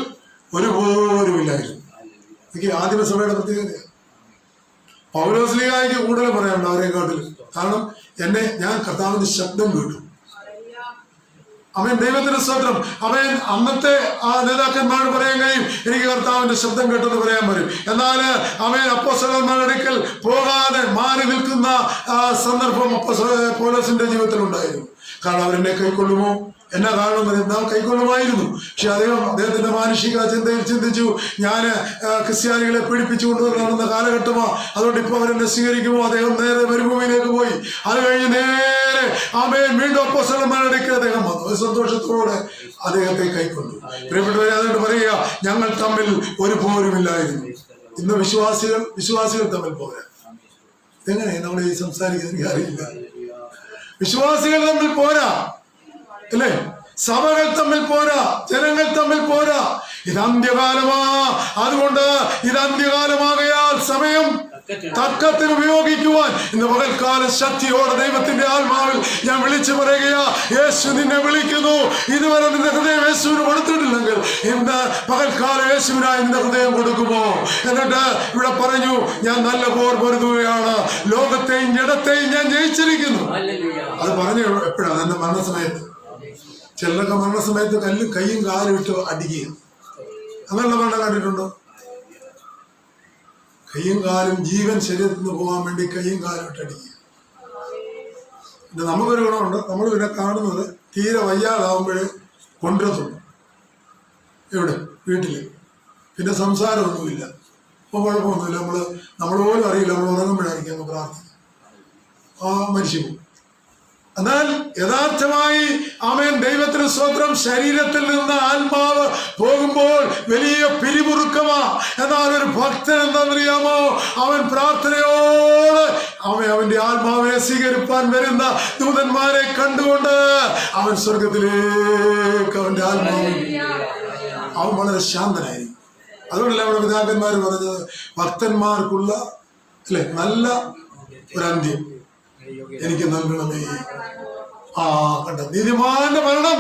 ഒരു പോരുമില്ലായിരുന്നു. എനിക്ക് ആദിമസഭയുടെ പ്രത്യേകതയാണ്. പൗലോസ്ലീഹായ്ക്ക് കൂടുതൽ പറയാനുണ്ട് അവരെക്കാട്ടിൽ. കാരണം ഞാൻ കർത്താവിന്റെ ശബ്ദം കേട്ടു. അവൻ ദൈവത്തിന്റെ സ്തോത്രം. അവൻ അന്നത്തെ നേതാക്കന്മാരോട് പറയാൻ കഴിയും, എനിക്ക് കർത്താവിന്റെ ശബ്ദം കേട്ടെന്ന് പറയാൻ പറ്റും. എന്നാൽ അവൻ അപ്പോസ്തലന്മാരുടെ അടുക്കൽ പോകാതെ മാറി നിൽക്കുന്ന സന്ദർഭം പൗലോസിന്റെ ജീവിതത്തിൽ ഉണ്ടായിരുന്നു. കാരണം അവരെന്നെ കൈക്കൊള്ളുമോ? എന്നാ കാരണം എന്നാൽ കൈക്കൊള്ളുമായിരുന്നു. പക്ഷെ അദ്ദേഹത്തിന്റെ മാനുഷിക ചിന്തയിൽ ചിന്തിച്ചു, ഞാൻ ക്രിസ്ത്യാനികളെ പീഡിപ്പിച്ചു കൊണ്ടുവരുന്ന കാലഘട്ടമാണ്, അതുകൊണ്ട് ഇപ്പൊ അവരെന്നെ സ്വീകരിക്കുമോ? അദ്ദേഹം നേരെ മരുഭൂമിയിലേക്ക് പോയി. അത് കഴിഞ്ഞ് നേരെ വീണ്ടും അപ്പോസ്തലന്മാരുടെ അടുക്കൽ അദ്ദേഹം വന്നു. സന്തോഷത്തോടെ അദ്ദേഹത്തെ കൈക്കൊണ്ടു. പ്രിയപ്പെട്ടവരെ, അതുകൊണ്ട് പറയുക, ഞങ്ങൾ തമ്മിൽ ഒരു പോരുമില്ലായിരുന്നു. ഇന്ന് വിശ്വാസികൾ തമ്മിൽ പോരാ. എങ്ങനെ നമ്മൾ ഈ സംസാരിക്കുന്നത് എനിക്ക് അറിയില്ല. വിശ്വാസികൾ തമ്മിൽ പോരാ അല്ലേ? സഭകൾ തമ്മിൽ പോരാ, ജനങ്ങൾ തമ്മിൽ പോരാ. ഇത് അന്ത്യകാലമാ. അതുകൊണ്ട് ഇത് അന്ത്യകാലമാകയാൽ സമയം തക്കത്തിന് ഉപയോഗിക്കുവാൻ ഇന്ന് പകൽക്കാലം ശക്തിയോടെ ദൈവത്തിന്റെ ആത്മാവിൽ ഞാൻ വിളിച്ചു പറയുകയാ, യേശു നിന്നെ വിളിക്കുന്നു. ഇതുവരെ നിന്റെ ഹൃദയം യേശുവിന് കൊടുത്തിട്ടില്ലെങ്കിൽ ഇന്ന് പകൽക്കാലം യേശുവിനായി നിന്റെ ഹൃദയം കൊടുക്കുമോ? എന്നിട്ട് ഇവിടെ പറഞ്ഞു, ഞാൻ നല്ല പോർ പൊരുതുകയാണ്, ലോകത്തെയും ജഡത്തെയും ഞാൻ ജയിച്ചിരിക്കുന്നു. അത് പറഞ്ഞു എപ്പോഴാണ്? എന്റെ മരണസമയത്ത്. ചിലരൊക്കെ മരണസമയത്ത് കൈയും കാലും ഇട്ട് അടിക്കുക. അങ്ങനെയുള്ള മരണം കണ്ടിട്ടുണ്ടോ? കൈയും കാലും, ജീവൻ ശരീരത്തിൽ നിന്ന് പോകാൻ വേണ്ടി കൈയും കാലും ഇട്ടടിക്കുക. പിന്നെ നമുക്കൊരു ഗുണമുണ്ട്, നമ്മൾ പിന്നെ കാണുന്നത് തീരെ വയ്യാതാവുമ്പോഴേ കൊണ്ടുവരുത്തുള്ളൂ. എവിടെ? വീട്ടിൽ. പിന്നെ സംസാരമൊന്നുമില്ല. അപ്പോൾ കുഴപ്പമൊന്നുമില്ല. നമ്മൾ പോലും അറിയില്ല, നമ്മൾ ഉറങ്ങുമ്പോഴായിരിക്കും അങ്ങ് പ്രാർത്ഥിക്കും. മരിച്ചു പോകും. എന്നാൽ യഥാർത്ഥമായി ദൈവത്തിന് സ്തോത്രം, ശരീരത്തിൽ നിന്ന് ആത്മാവ് പോകുമ്പോൾ വലിയ പിരിമുറുക്കമാ. എന്നാൽ ഒരു ഭക്തൻ എന്താണെന്നറിയാമോ? അവൻ പ്രാർത്ഥനയോട് അവന്റെ ആത്മാവിനെ സ്വീകരിപ്പാൻ വരുന്ന ദൂതന്മാരെ കണ്ടുകൊണ്ട് അവൻ സ്വർഗത്തിലേക്ക് അവന്റെ ആത്മാവ് അവൻ വളരെ ശാന്തനായിരിക്കും. അതുകൊണ്ടല്ല നമ്മുടെ പിതാക്കന്മാർ പറഞ്ഞത്, ഭക്തന്മാർക്കുള്ള നല്ല ഒരു അന്ത്യം എനിക്ക് നൽകണമേ. കണ്ട, നീതിമാന്റെ മരണം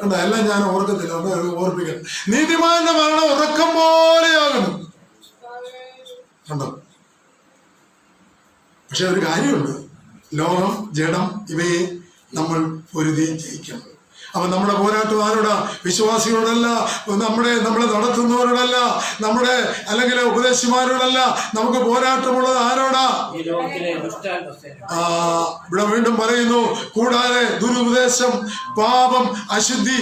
കണ്ട, എല്ലാം ഞാൻ ഓർക്കത്തില്ല, ഓർപ്പിക്കണം. നീതിമാന്റെ മരണം ഉറക്കം പോലെയാകുന്നു. കണ്ടോ? പക്ഷെ ഒരു കാര്യമുണ്ട്, ലോകം, ജഡം ഇവയെ നമ്മൾ പൊരുതി ജയിക്കണം. അപ്പൊ നമ്മുടെ പോരാട്ടം ആരോടാ? വിശ്വാസികളോടല്ല, നമ്മളെ നടത്തുന്നവരോടല്ല, അല്ലെങ്കിൽ ഉപദേശിമാരോടല്ല. നമുക്ക് പോരാട്ടമുള്ളത് ആരോടാ? ഇവിടെ വീണ്ടും പറയുന്നു, കൂടാതെ ദുരുപദേശം, പാപം, അശുദ്ധി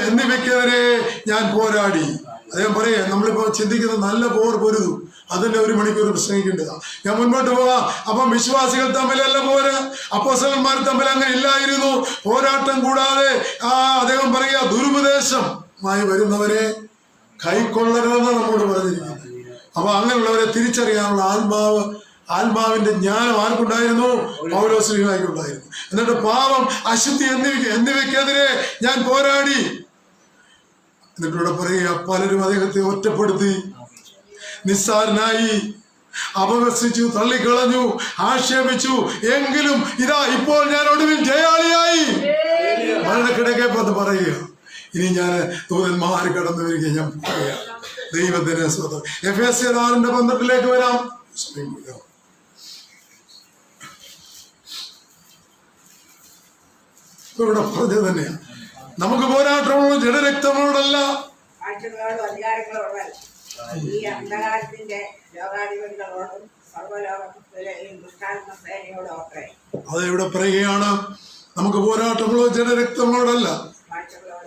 എന്നിവയ്ക്കെതിരെ ഞാൻ പോരാടി. അദ്ദേഹം പറയാ, നമ്മളിപ്പോ ചിന്തിക്കുന്ന നല്ല പോർ പൊരുതു, അതിന്റെ 1 മണിക്കൂർ പ്രസംഗിക്കേണ്ടതാ. ഞാൻ മുൻപോട്ട് പോകാം. അപ്പം വിശ്വാസികൾ തമ്മിലല്ല പോര്, അപ്പോസ്തലന്മാർ തമ്മിൽ അങ്ങനെ ഇല്ലായിരുന്നു. പോരാട്ടം കൂടാതെ അദ്ദേഹം പറയുക, ദുരുപദേശമായി വരുന്നവരെ കൈക്കൊള്ളരുതെന്ന് നമ്മോട് പറഞ്ഞിരിക്കുന്നത്. അപ്പൊ അങ്ങനെയുള്ളവരെ തിരിച്ചറിയാനുള്ള ആത്മാവിന്റെ ജ്ഞാനം ആർക്കുണ്ടായിരുന്നു? പൗലോസ്ലീഹായ്ക്കുണ്ടായിരുന്നു. എന്നിട്ട് പാപം, അശുദ്ധി എന്നിവയ്ക്കെതിരെ ഞാൻ പോരാടി. എന്നിട്ടിവിടെ പറയുക, പലരും അദ്ദേഹത്തെ ഒറ്റപ്പെടുത്തി, നിസ്സാരനായി, അപഹസിച്ചു, തള്ളിക്കളഞ്ഞു, ആക്ഷേപിച്ചു. എങ്കിലും ഇതാ ഇപ്പോൾ ഞാൻ ഒടുവിൽ ജയാളിയായി. മരണക്കിടക്കെ പറയുക, ഇനി ഞാൻ ദൂതന്മാർ കടന്നു വരിക, ഞാൻ പറയുക. ദൈവത്തിന് സ്വന്തം. എഫേസ്യർ 6:12 വരാം. ഇവിടെ പറഞ്ഞത് തന്നെയാണ്, നമുക്ക് പോരാട്ടമുള്ള ജഡരക്തങ്ങളോടല്ല, ഈ അന്ധകാരത്തിന്റെ ലോകാധിപതികളോടും സർവ്വലോകത്തിലെയും ദുഷ്ടാത്മസേനയോടും അത്രേ. അത് ഇവിടെ പറയുകയാണ്, നമുക്ക് പോരാട്ടമുള്ള ജഡരക്തങ്ങളോടല്ല.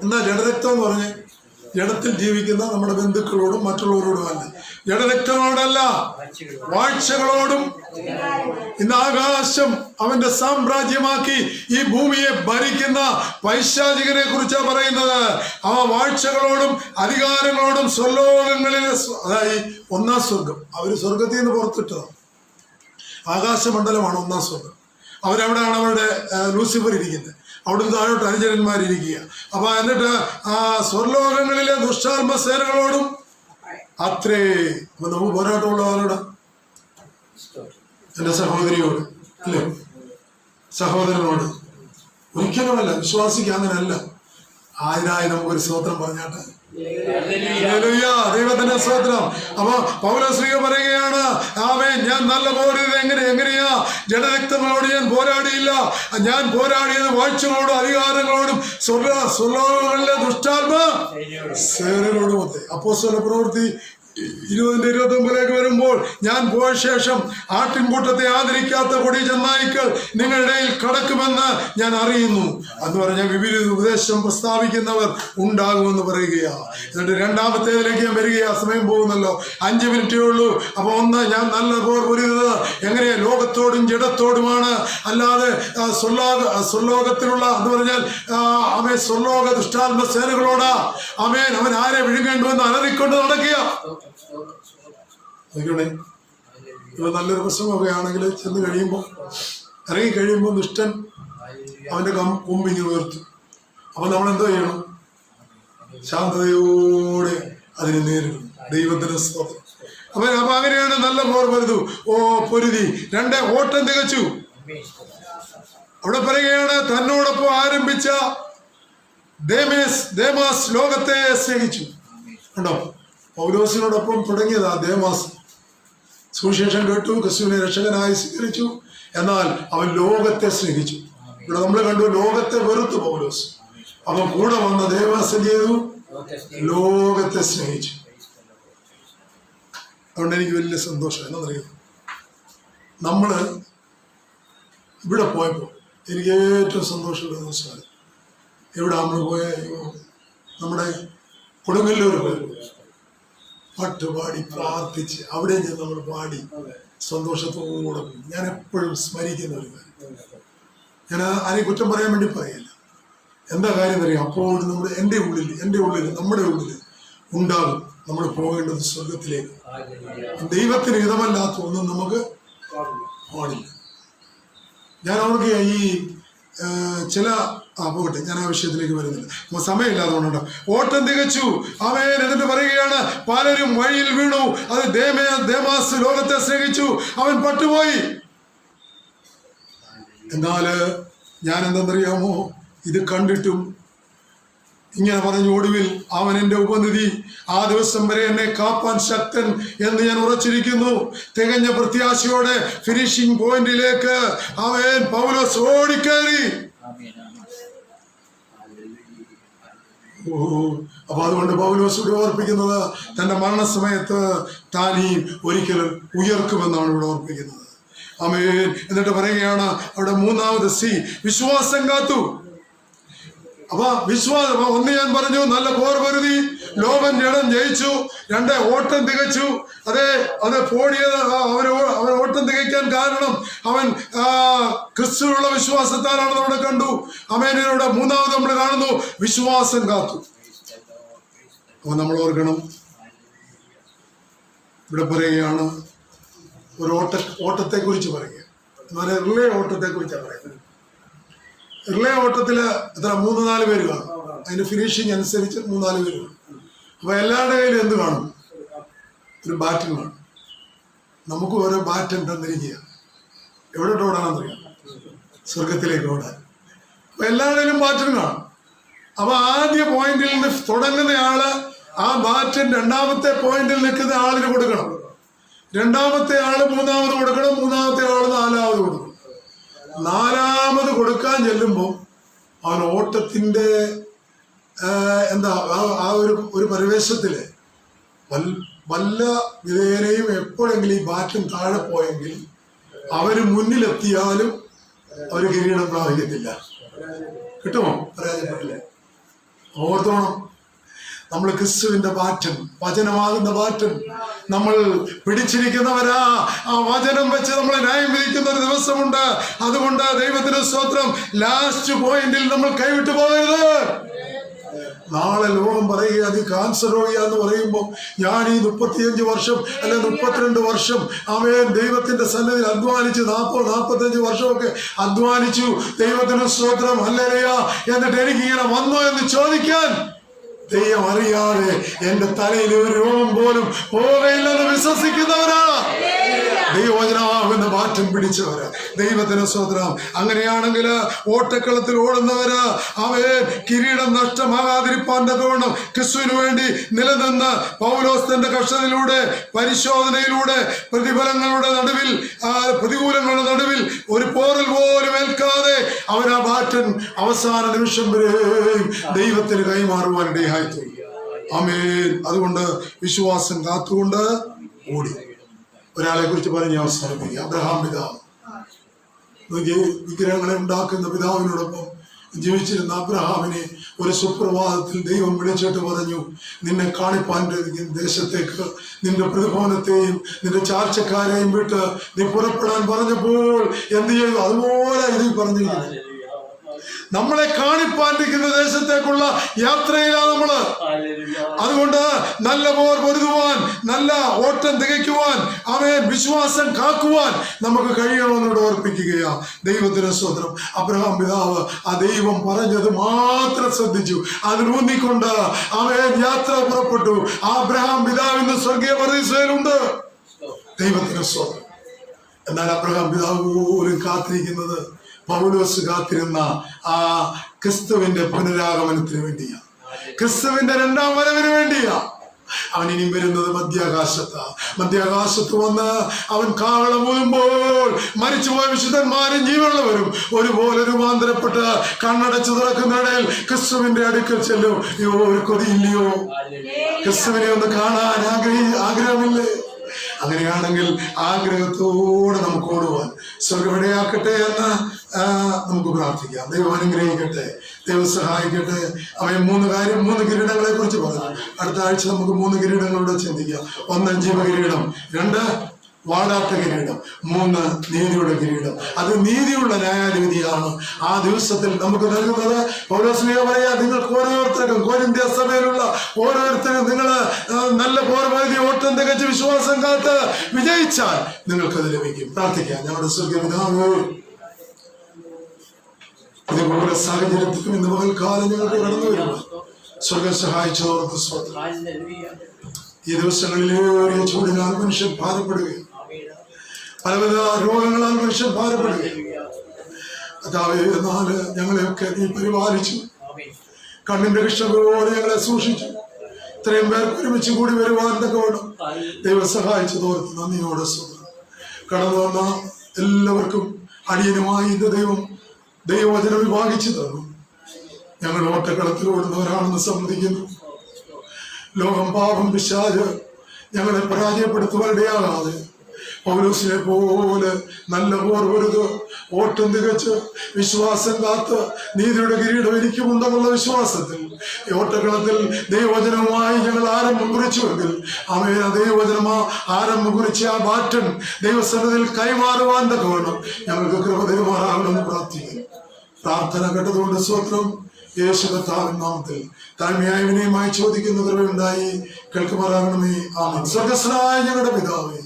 എന്താ ജഡരക്തം എന്ന് പറഞ്ഞേ? ജഡത്തിൽ ജീവിക്കുന്ന നമ്മുടെ ബന്ധുക്കളോടും മറ്റുള്ളവരോടുമല്ല, ജഡരക്തങ്ങളോടല്ല, വാഴ്ചകളോടും. ഇന്ന് ആകാശം അവന്റെ സാമ്രാജ്യമാക്കി ഈ ഭൂമിയെ ഭരിക്കുന്ന പൈശാചികനെ കുറിച്ചാണ് പറയുന്നത്. ആ വാഴ്ചകളോടും അധികാരങ്ങളോടും സ്വർലോകങ്ങളിലെ, അതായത് ഒന്നാം സ്വർഗം, അവര് സ്വർഗത്തിൽ നിന്ന് പുറത്തിട്ടതാണ്. ആകാശമണ്ഡലമാണ് ഒന്നാം സ്വർഗം. അവരവിടെയാണ് അവരുടെ ലൂസിഫർ ഇരിക്കുന്നത്. അവിടുന്ന് താഴോട്ട് അനുചരന്മാരിയ്ക്കുക. അപ്പൊ എന്നിട്ട് ആ സ്വർലോകങ്ങളിലെ ദുഷ്ടാത്മസേനകളോടും അത്രേ. അപ്പൊ നമുക്ക് പോരാട്ടമുള്ളവരോട്, എന്റെ സഹോദരിയോട്, അല്ലേ, സഹോദരനോട് ഒരിക്കലുമല്ല. വിശ്വാസിക്ക് അങ്ങനല്ല. ആയിരായി നമുക്കൊരു സ്തോത്രം പറഞ്ഞാട്ടെ. ദൈവത്തിന്റെ സ്തോത്രം. അപ്പൊ പൗലോസ്ലീഹ പറയുകയാണ്, ആമേൻ, ഞാൻ നല്ല പോരാടിയത് എങ്ങനെയാ? ജഡരക്തങ്ങളോട് ഞാൻ പോരാടിയില്ല, ഞാൻ പോരാടിയത് വാഴ്ചകളോടും അധികാരങ്ങളോടും സ്വർലോകങ്ങളിലെ ദുഷ്ടാത്മ സേനകളോടും. അപ്പോസ്തല പ്രവൃത്തി 20:29 വരുമ്പോൾ, ഞാൻ പോയ ശേഷം ആട്ടിൻകൂട്ടത്തെ ആദരിക്കാത്ത കൊടിയ നായ്ക്കൾ നിങ്ങളുടെ ഇടയിൽ കടക്കുമെന്ന് ഞാൻ അറിയുന്നു എന്ന് പറഞ്ഞാൽ വിപരീത ഉപദേശം പ്രസ്താവിക്കുന്നവർ ഉണ്ടാകുമെന്ന് പറയുകയാണ്. എന്നിട്ട് രണ്ടാമത്തേതിലേക്ക് ഞാൻ വരികയാ. സമയം പോകുന്നല്ലോ, 5 മിനിറ്റേ ഉള്ളൂ. അപ്പൊ ഒന്ന്, ഞാൻ നല്ല പോർ പൊരുതുന്നത് എങ്ങനെയാ? ലോകത്തോടും ജഡത്തോടുമാണ്, അല്ലാതെ സ്വർലോകത്തിലുള്ള എന്ന് പറഞ്ഞാൽ അവൻ സ്വർലോക ദുഷ്ടാത്മ സേനകളോടാ. അവൻ ആരെ വിഴുങ്ങേണ്ടുവെന്ന് അലറിക്കൊണ്ട് നടക്കുക. ഇവ നല്ലൊരു പ്രസംഗമൊക്കെ ആണെങ്കിൽ ചെന്ന് കഴിയുമ്പോൾ, ഇറങ്ങി കഴിയുമ്പോൾ ദുഷ്ടൻ അവന്റെ കൊമ്പിങ്ങി ഉയർത്തു. അപ്പൊ നമ്മൾ എന്തോ ചെയ്യണം? ശാന്തതയോടെ അതിനെ നേരിടും. ദൈവത്തിന് സ്തോത്രം. അപ്പൊ അങ്ങനെയാണ് നല്ല പോർ പൊരുതു. പൊരുതി 2 ഓട്ടം തികച്ചു. അവിടെ പറയുകയാണ്, തന്നോടൊപ്പം ആരംഭിച്ച ദേമാസ് ലോകത്തെ സ്നേഹിച്ചു. കണ്ടോ, പൗലോസിനോടൊപ്പം തുടങ്ങിയതാ ദേമാസ്. സുവിശേഷം കേട്ടു, ക്രിസ്തുവിനെ രക്ഷകനായി സ്വീകരിച്ചു. എന്നാൽ അവൻ ലോകത്തെ സ്നേഹിച്ചു. ഇവിടെ നമ്മൾ കണ്ടു, ലോകത്തെ വെറുത്തു പൗലോസ്. അവൻ കൂടെ വന്ന ദേമാസ് എന്ത് ചെയ്തു? ലോകത്തെ സ്നേഹിച്ചു. അതുകൊണ്ട് എനിക്ക് വലിയ സന്തോഷം. എന്നറിയാം, നമ്മള് ഇവിടെ പോയപ്പോൾ എനിക്ക് ഏറ്റവും സന്തോഷമുള്ള ദിവസമാണ്. എവിടെ നമ്മൾ പോയ, നമ്മുടെ കൊടുങ്ങല്ലൂർ പോയപ്പോൾ പാട്ടുപാടി പ്രാർത്ഥിച്ച് അവിടെ നിന്ന് നമ്മൾ പാടി സന്തോഷത്തോടെ പോയി. ഞാൻ എപ്പോഴും സ്മരിക്കുന്ന ഒരു കാര്യം. ഞാൻ ആരെയും കുറ്റം പറയാൻ വേണ്ടി പറയില്ല. എന്താ കാര്യം അറിയാം? അപ്പോൾ എൻ്റെ ഉള്ളിൽ നമ്മുടെ ഉള്ളിൽ ഉണ്ടാകും, നമ്മൾ പോകേണ്ടത് സ്വർഗത്തിലേക്ക്. ദൈവത്തിന് ഹിതമല്ലാത്ത ഒന്നും നമുക്ക് പാടില്ല. ഞാൻ അവർക്ക് ഈ ചില പോകട്ടെ, ഞാൻ ആ വിഷയത്തിലേക്ക് വരുന്നില്ല, സമയമില്ലാതുകൊണ്ടോ. ഓട്ടം തികച്ചു അവൻ. എന്നിട്ട് പറയുകയാണ്, പലരും വഴിയിൽ വീണു. അത് ദേമാസ് ലോകത്തെ സ്നേഹിച്ചു, അവൻ പട്ടുപോയി. എന്നാല് ഞാൻ എന്തെന്നറിയാമോ, ഇത് കണ്ടിട്ടും ഇങ്ങനെ പറഞ്ഞു, ഒടുവിൽ അവൻ എൻ്റെ ഉപനിധി, ആ ദിവസം വരെ എന്നെ കാപ്പാൻ ശക്തൻ എന്ന് ഞാൻ ഉറച്ചിരിക്കുന്നു. തികഞ്ഞ പ്രത്യാശയോടെ ഫിനിഷിംഗ് പോയിന്റിലേക്ക് അവൻ പൗലോസ് ഓടിക്കയറി. അപ്പൊ അതുകൊണ്ട് പൗലോസ് ഇവിടെ ഓർപ്പിക്കുന്നത്, തന്റെ മരണസമയത്ത് താൻ ഈ ഒരിക്കലും ഉയർക്കുമെന്നാണ് ഇവിടെ ഓർപ്പിക്കുന്നത്. ആമേൻ. എന്നിട്ട് പറയുകയാണ് അവിടെ 3ാമത് സി, വിശ്വാസം കാത്തു. അപ്പൊ വിശ്വാസം, ഒന്ന് ഞാൻ പറഞ്ഞു, നല്ല പോർ പൊരുതി, ലോകം ജഡം ജയിച്ചു. 2 ഓട്ടം തികച്ചു. അത് പോടിയത് അവൻ ഓട്ടം തികയ്ക്കാൻ കാരണം അവൻ ക്രിസ്തുവിലുള്ള വിശ്വാസത്താലാണെന്ന് നമ്മൾ കണ്ടു. അമേനോടെ 3ാമത് നമ്മൾ കാണുന്നു, വിശ്വാസം കാത്തു. അപ്പൊ നമ്മൾ ഓർക്കണം, ഇവിടെ പറയുകയാണ് ഒരു ഓട്ടത്തെ കുറിച്ച് പറയുക. റിലേ ഓട്ടത്തെ കുറിച്ചാണ് പറയുന്നത്. റിലേ ഓട്ടത്തില് എത്ര 3-4 പേര് കാണും. അതിന്റെ ഫിനിഷിങ് അനുസരിച്ച് 3-4 പേര് കാണും. അപ്പൊ എല്ലാവരുടെ കയ്യിലും എന്ത് കാണും? ഒരു ബാറ്റൻ കാണും. നമുക്ക് ഓരോ ബാറ്റൻ തന്നിരിക്കുക. എവിടോട്ട് ഓടാനെന്നറിയാം? സ്വർഗത്തിലേക്ക് ഓടാൻ. അപ്പൊ എല്ലാവരുടെയും ബാറ്റൻ കാണും. അപ്പൊ ആദ്യ പോയിന്റിൽ നിന്ന് തുടങ്ങുന്നയാള് ആ ബാറ്റൻ 2ാമത്തെ പോയിന്റിൽ നിൽക്കുന്ന ആളിന് കൊടുക്കണം. 2ാമത്തെ ആള് 3ാമത് കൊടുക്കണം. 3ാമത്തെ ആള് 4ാമത് കൊടുക്കണം. 4ാമത് കൊടുക്കാൻ ചെല്ലുമ്പോൾ അവൻ ഓട്ടത്തിന്റെ ആ ഒരു പരിവേശത്തില് വല്ല വിധേനയും എപ്പോഴെങ്കിലും ഈ ബാറ്റും താഴെ പോയെങ്കിൽ അവര് മുന്നിലെത്തിയാലും അവര് കിരീടം പ്രാപിക്കത്തില്ല. കിട്ടുമോ? പരാജയപ്പെട്ടില്ല. ഓർത്തോണം, നമ്മൾ ക്രിസ്തുവിന്റെ ബാറ്റൻ, വചനമാകുന്ന ബാറ്റൻ നമ്മൾ പിടിച്ചിരിക്കുന്നവരാ. ആ വചനം വെച്ച് നമ്മളെ ന്യായം വിധിക്കുന്ന ഒരു ദിവസമുണ്ട്. അതുകൊണ്ട് ദൈവത്തിന് സ്തോത്രം. ലാസ്റ്റ് പോയിന്റിൽ നമ്മൾ കൈവിട്ടു പോകരുത്. നാളെ ലോകം പറയുക നീ ക്യാൻസർ രോഗിയാന്ന് പറയുമ്പോൾ ഞാൻ ഈ 35 വർഷം അല്ലെ 32 വർഷം ദൈവത്തിന്റെ സന്നിധിയിൽ അധ്വാനിച്ചു, 40-45 വർഷമൊക്കെ അധ്വാനിച്ചു, ദൈവത്തിന് സ്തോത്രം ഹല്ലേലൂയ, എന്നിട്ട് എനിക്കിങ്ങനെ വന്നോ എന്ന് ചോദിക്കാൻ ദൈവം അറിയാതെ എന്റെ തലയിൽ ഒരു രോഗം പോലും പോകയില്ലെന്ന് വിശ്വസിക്കുന്നവരാ, ദൈവവചനമാകുന്ന മാറ്റം പിടിച്ചവര്, ദൈവത്തിന് സ്തോത്രം. അങ്ങനെയാണെങ്കിൽ ഓട്ടക്കളത്തിൽ ഓടുന്നവര് കിരീടം നഷ്ടമാകാതിരിപ്പാൻ തക്കവണ്ണം ക്രിസ്തുവിന് വേണ്ടി നിലനിന്ന് പൗലോസ് തന്റെ കഷ്ടതയിലൂടെ, പരിശോധനയിലൂടെ, പ്രതിഫലങ്ങളുടെ നടുവിൽ, പ്രതികൂലങ്ങളുടെ നടുവിൽ ഒരു പോറൽ പോലും ഏൽക്കാതെ അവൻ ആ ബാറ്റൻ അവസാന നിമിഷം വരെയും ദൈവത്തിന് കൈമാറുവാൻ ഇടയായി. ആമേൻ. അതുകൊണ്ട് വിശ്വാസം കാത്തുകൊണ്ട് ഓടി. ഒരാളെ കുറിച്ച് പറഞ്ഞ് അവസാനിപ്പിക്കുക. അബ്രഹാം പിതാവ്, വിഗ്രഹങ്ങളെ ഉണ്ടാക്കുന്ന പിതാവിനോടൊപ്പം ജീവിച്ചിരുന്ന അബ്രഹാമിനെ ഒരു സുപ്രഭാതത്തിൽ ദൈവം വിളിച്ചിട്ട് പറഞ്ഞു, നിന്നെ കാണിപ്പാൻ ദേശത്തേക്ക് നിന്റെ പ്രതിഭവനത്തെയും നിന്റെ ചാർച്ചക്കാരെയും വിട്ട് നീ പുറപ്പെടാൻ പറഞ്ഞപ്പോൾ എന്ത് ചെയ്തു? അതുപോലെ ഇത് പറഞ്ഞിരിക്കുന്നു. നമ്മളെ കാണിപ്പാണ്ടിരിക്കുന്ന ദേശത്തേക്കുള്ള യാത്രയിലാണ് നമ്മള്. അതുകൊണ്ട് നല്ല പോർ പൊരുതുവാൻ, നല്ല ഓട്ടം തികയ്ക്കുവാൻ, അവൻ വിശ്വാസം കാക്കുവാൻ നമുക്ക് കഴിയണമെന്നോട് ഓർപ്പിക്കുകയാ. ദൈവത്തിന് സ്തോത്രം. അബ്രഹാം പിതാവ് ആ ദൈവം പറഞ്ഞത് മാത്രം ശ്രദ്ധിച്ചു, അതിലൂന്നിക്കൊണ്ട് അവൻ യാത്ര പുറപ്പെട്ടു. ആ അബ്രഹാം പിതാവിന് സ്വർഗീയ പരദീസയിലുണ്ട്. ദൈവത്തിന് സ്തോത്രം. എന്നാൽ അബ്രഹാം പിതാവ് പോലും കാത്തിരിക്കുന്നത് പൗലോസ് കാത്തിരുന്ന ആ ക്രിസ്തുവിന്റെ പുനരാഗമനത്തിന് വേണ്ടിയാ, ക്രിസ്തുവിന്റെ 2ാം വരവിന് വേണ്ടിയാ. അവൻ ഇനി വരുന്നത് മധ്യാകാശത്ത് വന്ന് അവൻ കാഹളം ഊതുമ്പോൾ മരിച്ചുപോയ വിശുദ്ധന്മാരും ജീവനുള്ളവരും ഒരുപോലെ രൂപാന്തരപ്പെട്ട് കണ്ണടച്ചു തുറക്കുന്നിടയിൽ ക്രിസ്തുവിന്റെ അടുക്കൽ ചെല്ലും. ഒരു കൊതിയില്ലയോ? ക്രിസ്തുവിനെ ഒന്ന് കാണാൻ ആഗ്രഹമില്ലേ? അങ്ങനെയാണെങ്കിൽ ആഗ്രഹത്തോടെ നമുക്ക് ഓടുവാൻ സ്വർഗമിടയാക്കട്ടെ എന്ന് നമുക്ക് പ്രാർത്ഥിക്കാം. ദൈവം അനുഗ്രഹിക്കട്ടെ, ദൈവം സഹായിക്കട്ടെ. അവൻ 3 കിരീടങ്ങളെ കുറിച്ച് പറഞ്ഞു. അടുത്ത ആഴ്ച നമുക്ക് 3 കിരീടങ്ങളോട് ചിന്തിക്കാം. 1 ജീവകിരീടം, 2 വാടാത്ത കിരീടം, 3 നീതിയുടെ കിരീടം. അത് നീതിയുള്ള ന്യായാധിപതിയാണ് ആ ദിവസത്തിൽ നമുക്ക് നൽകുന്നത്. പൗലോസ് പറയാ, നിങ്ങൾക്ക് ഓരോരുത്തർക്കും, കൊരിന്ത്യ സഭയിലുള്ള ഓരോരുത്തരും നിങ്ങൾ നല്ല പോർവൈദ്യ ഓട്ടം തികച്ച് വിശ്വാസം കാത്ത് വിജയിച്ചാൽ നിങ്ങൾക്കത് ലഭിക്കും. പ്രാർത്ഥിക്കാം. ഞങ്ങളുടെ സ്വർഗ്ഗപിതാവേ, ഇതുപോലെ സാഹചര്യത്തിലും ഇന്ന് പകൽക്കാലം ഞങ്ങൾക്ക് കടന്നു വരുമ്പോൾ സ്വർഗം സഹായിച്ചതോർത്ത് സ്വന്തം. ഈ ദിവസങ്ങളിലേറിയ ചൂടിനാൽ മനുഷ്യൻ ഭാരപ്പെടുകയും പലവിധ രോഗങ്ങളാൽ മനുഷ്യൻ ഭാരപ്പെടുകയും, എന്നാൽ ഞങ്ങളെയൊക്കെ നീ പരിപാലിച്ചു, കണ്ണിന്റെ കൃഷ്ണ പോലെ ഞങ്ങളെ സൂക്ഷിച്ചു. ഇത്രയും പേർക്ക് ഒരുമിച്ച് കൂടി വരുവാൻ തക്കവണ്ണം ദൈവം സഹായിച്ചതോർത്ത് നന്ദിയോടെ സ്വന്തം. കടന്നു വന്ന എല്ലാവർക്കും അടിയനുമായി ഇന്ന് ദൈവവചനം വിഭാഗിച്ചു തന്നു. ഞങ്ങൾ ഓട്ടക്കളത്തിൽ ഓടുന്നവരാണെന്ന് സമ്മതിക്കുന്നു. ലോകം, പാപം, പിശാച് ഞങ്ങളെ പരാജയപ്പെടുത്തുവാനിടയാകാതെ പൗലോസിനെ പോലെ നല്ല പോർ പൊരുത് ഓട്ടം തികച്ച് വിശ്വാസം കാത്ത് നീതിയുടെ കിരീടം എനിക്കുമുണ്ടെന്നുള്ള വിശ്വാസത്തിൽ ഈ ഓട്ടക്കളത്തിൽ ദൈവവചനവുമായി ഞങ്ങൾ ആരംഭം കുറിച്ചുവെങ്കിൽ അവയെ ദൈവവചനമാ ആരംഭം കുറിച്ച ആ ബാറ്റൻ ദൈവസന്നിധിയിൽ കൈമാറുവാൻ തക്കവണ്ണം ഞങ്ങൾക്ക് കൃപ തരുമാറാകണമെന്ന് പ്രാർത്ഥിക്കും. പ്രാർത്ഥന കേട്ടതുകൊണ്ട് സ്തോത്രം. യേശു കർത്താവിൻ നാമത്തിൽ താഴ്മയായ വിനയമായി ചോദിക്കുന്ന കൃപയുണ്ടായി കേൾക്കുമാറാകണമേ. ആമേൻ. സ്വർഗ്ഗസ്ഥനായ ഞങ്ങളുടെ പിതാവേ,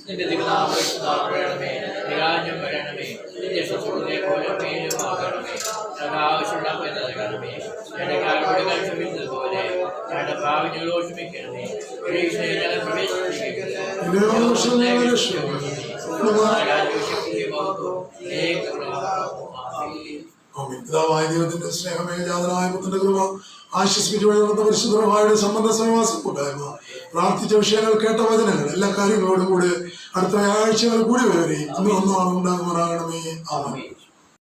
പിതാവായ ദൈവത്തിന്റെ സ്നേഹമേ, ജാതനായ പുത്രന്റെ കൃപ, ആശ്വസിപ്പിച്ചു വഴിയുള്ള പരിശുദ്ധമായ സംബന്ധ സഹവാസം കൂട്ടായ്മ, പ്രാർത്ഥിച്ച വിഷയങ്ങൾ, കേട്ട വചനങ്ങൾ, എല്ലാ കാര്യങ്ങളോടും കൂടെ അടുത്ത ആഴ്ചകൾ കൂടി വരെ ഇന്ന് ഒന്നാണ് ഉണ്ടാകുമാറാകണമേ. ആമേൻ.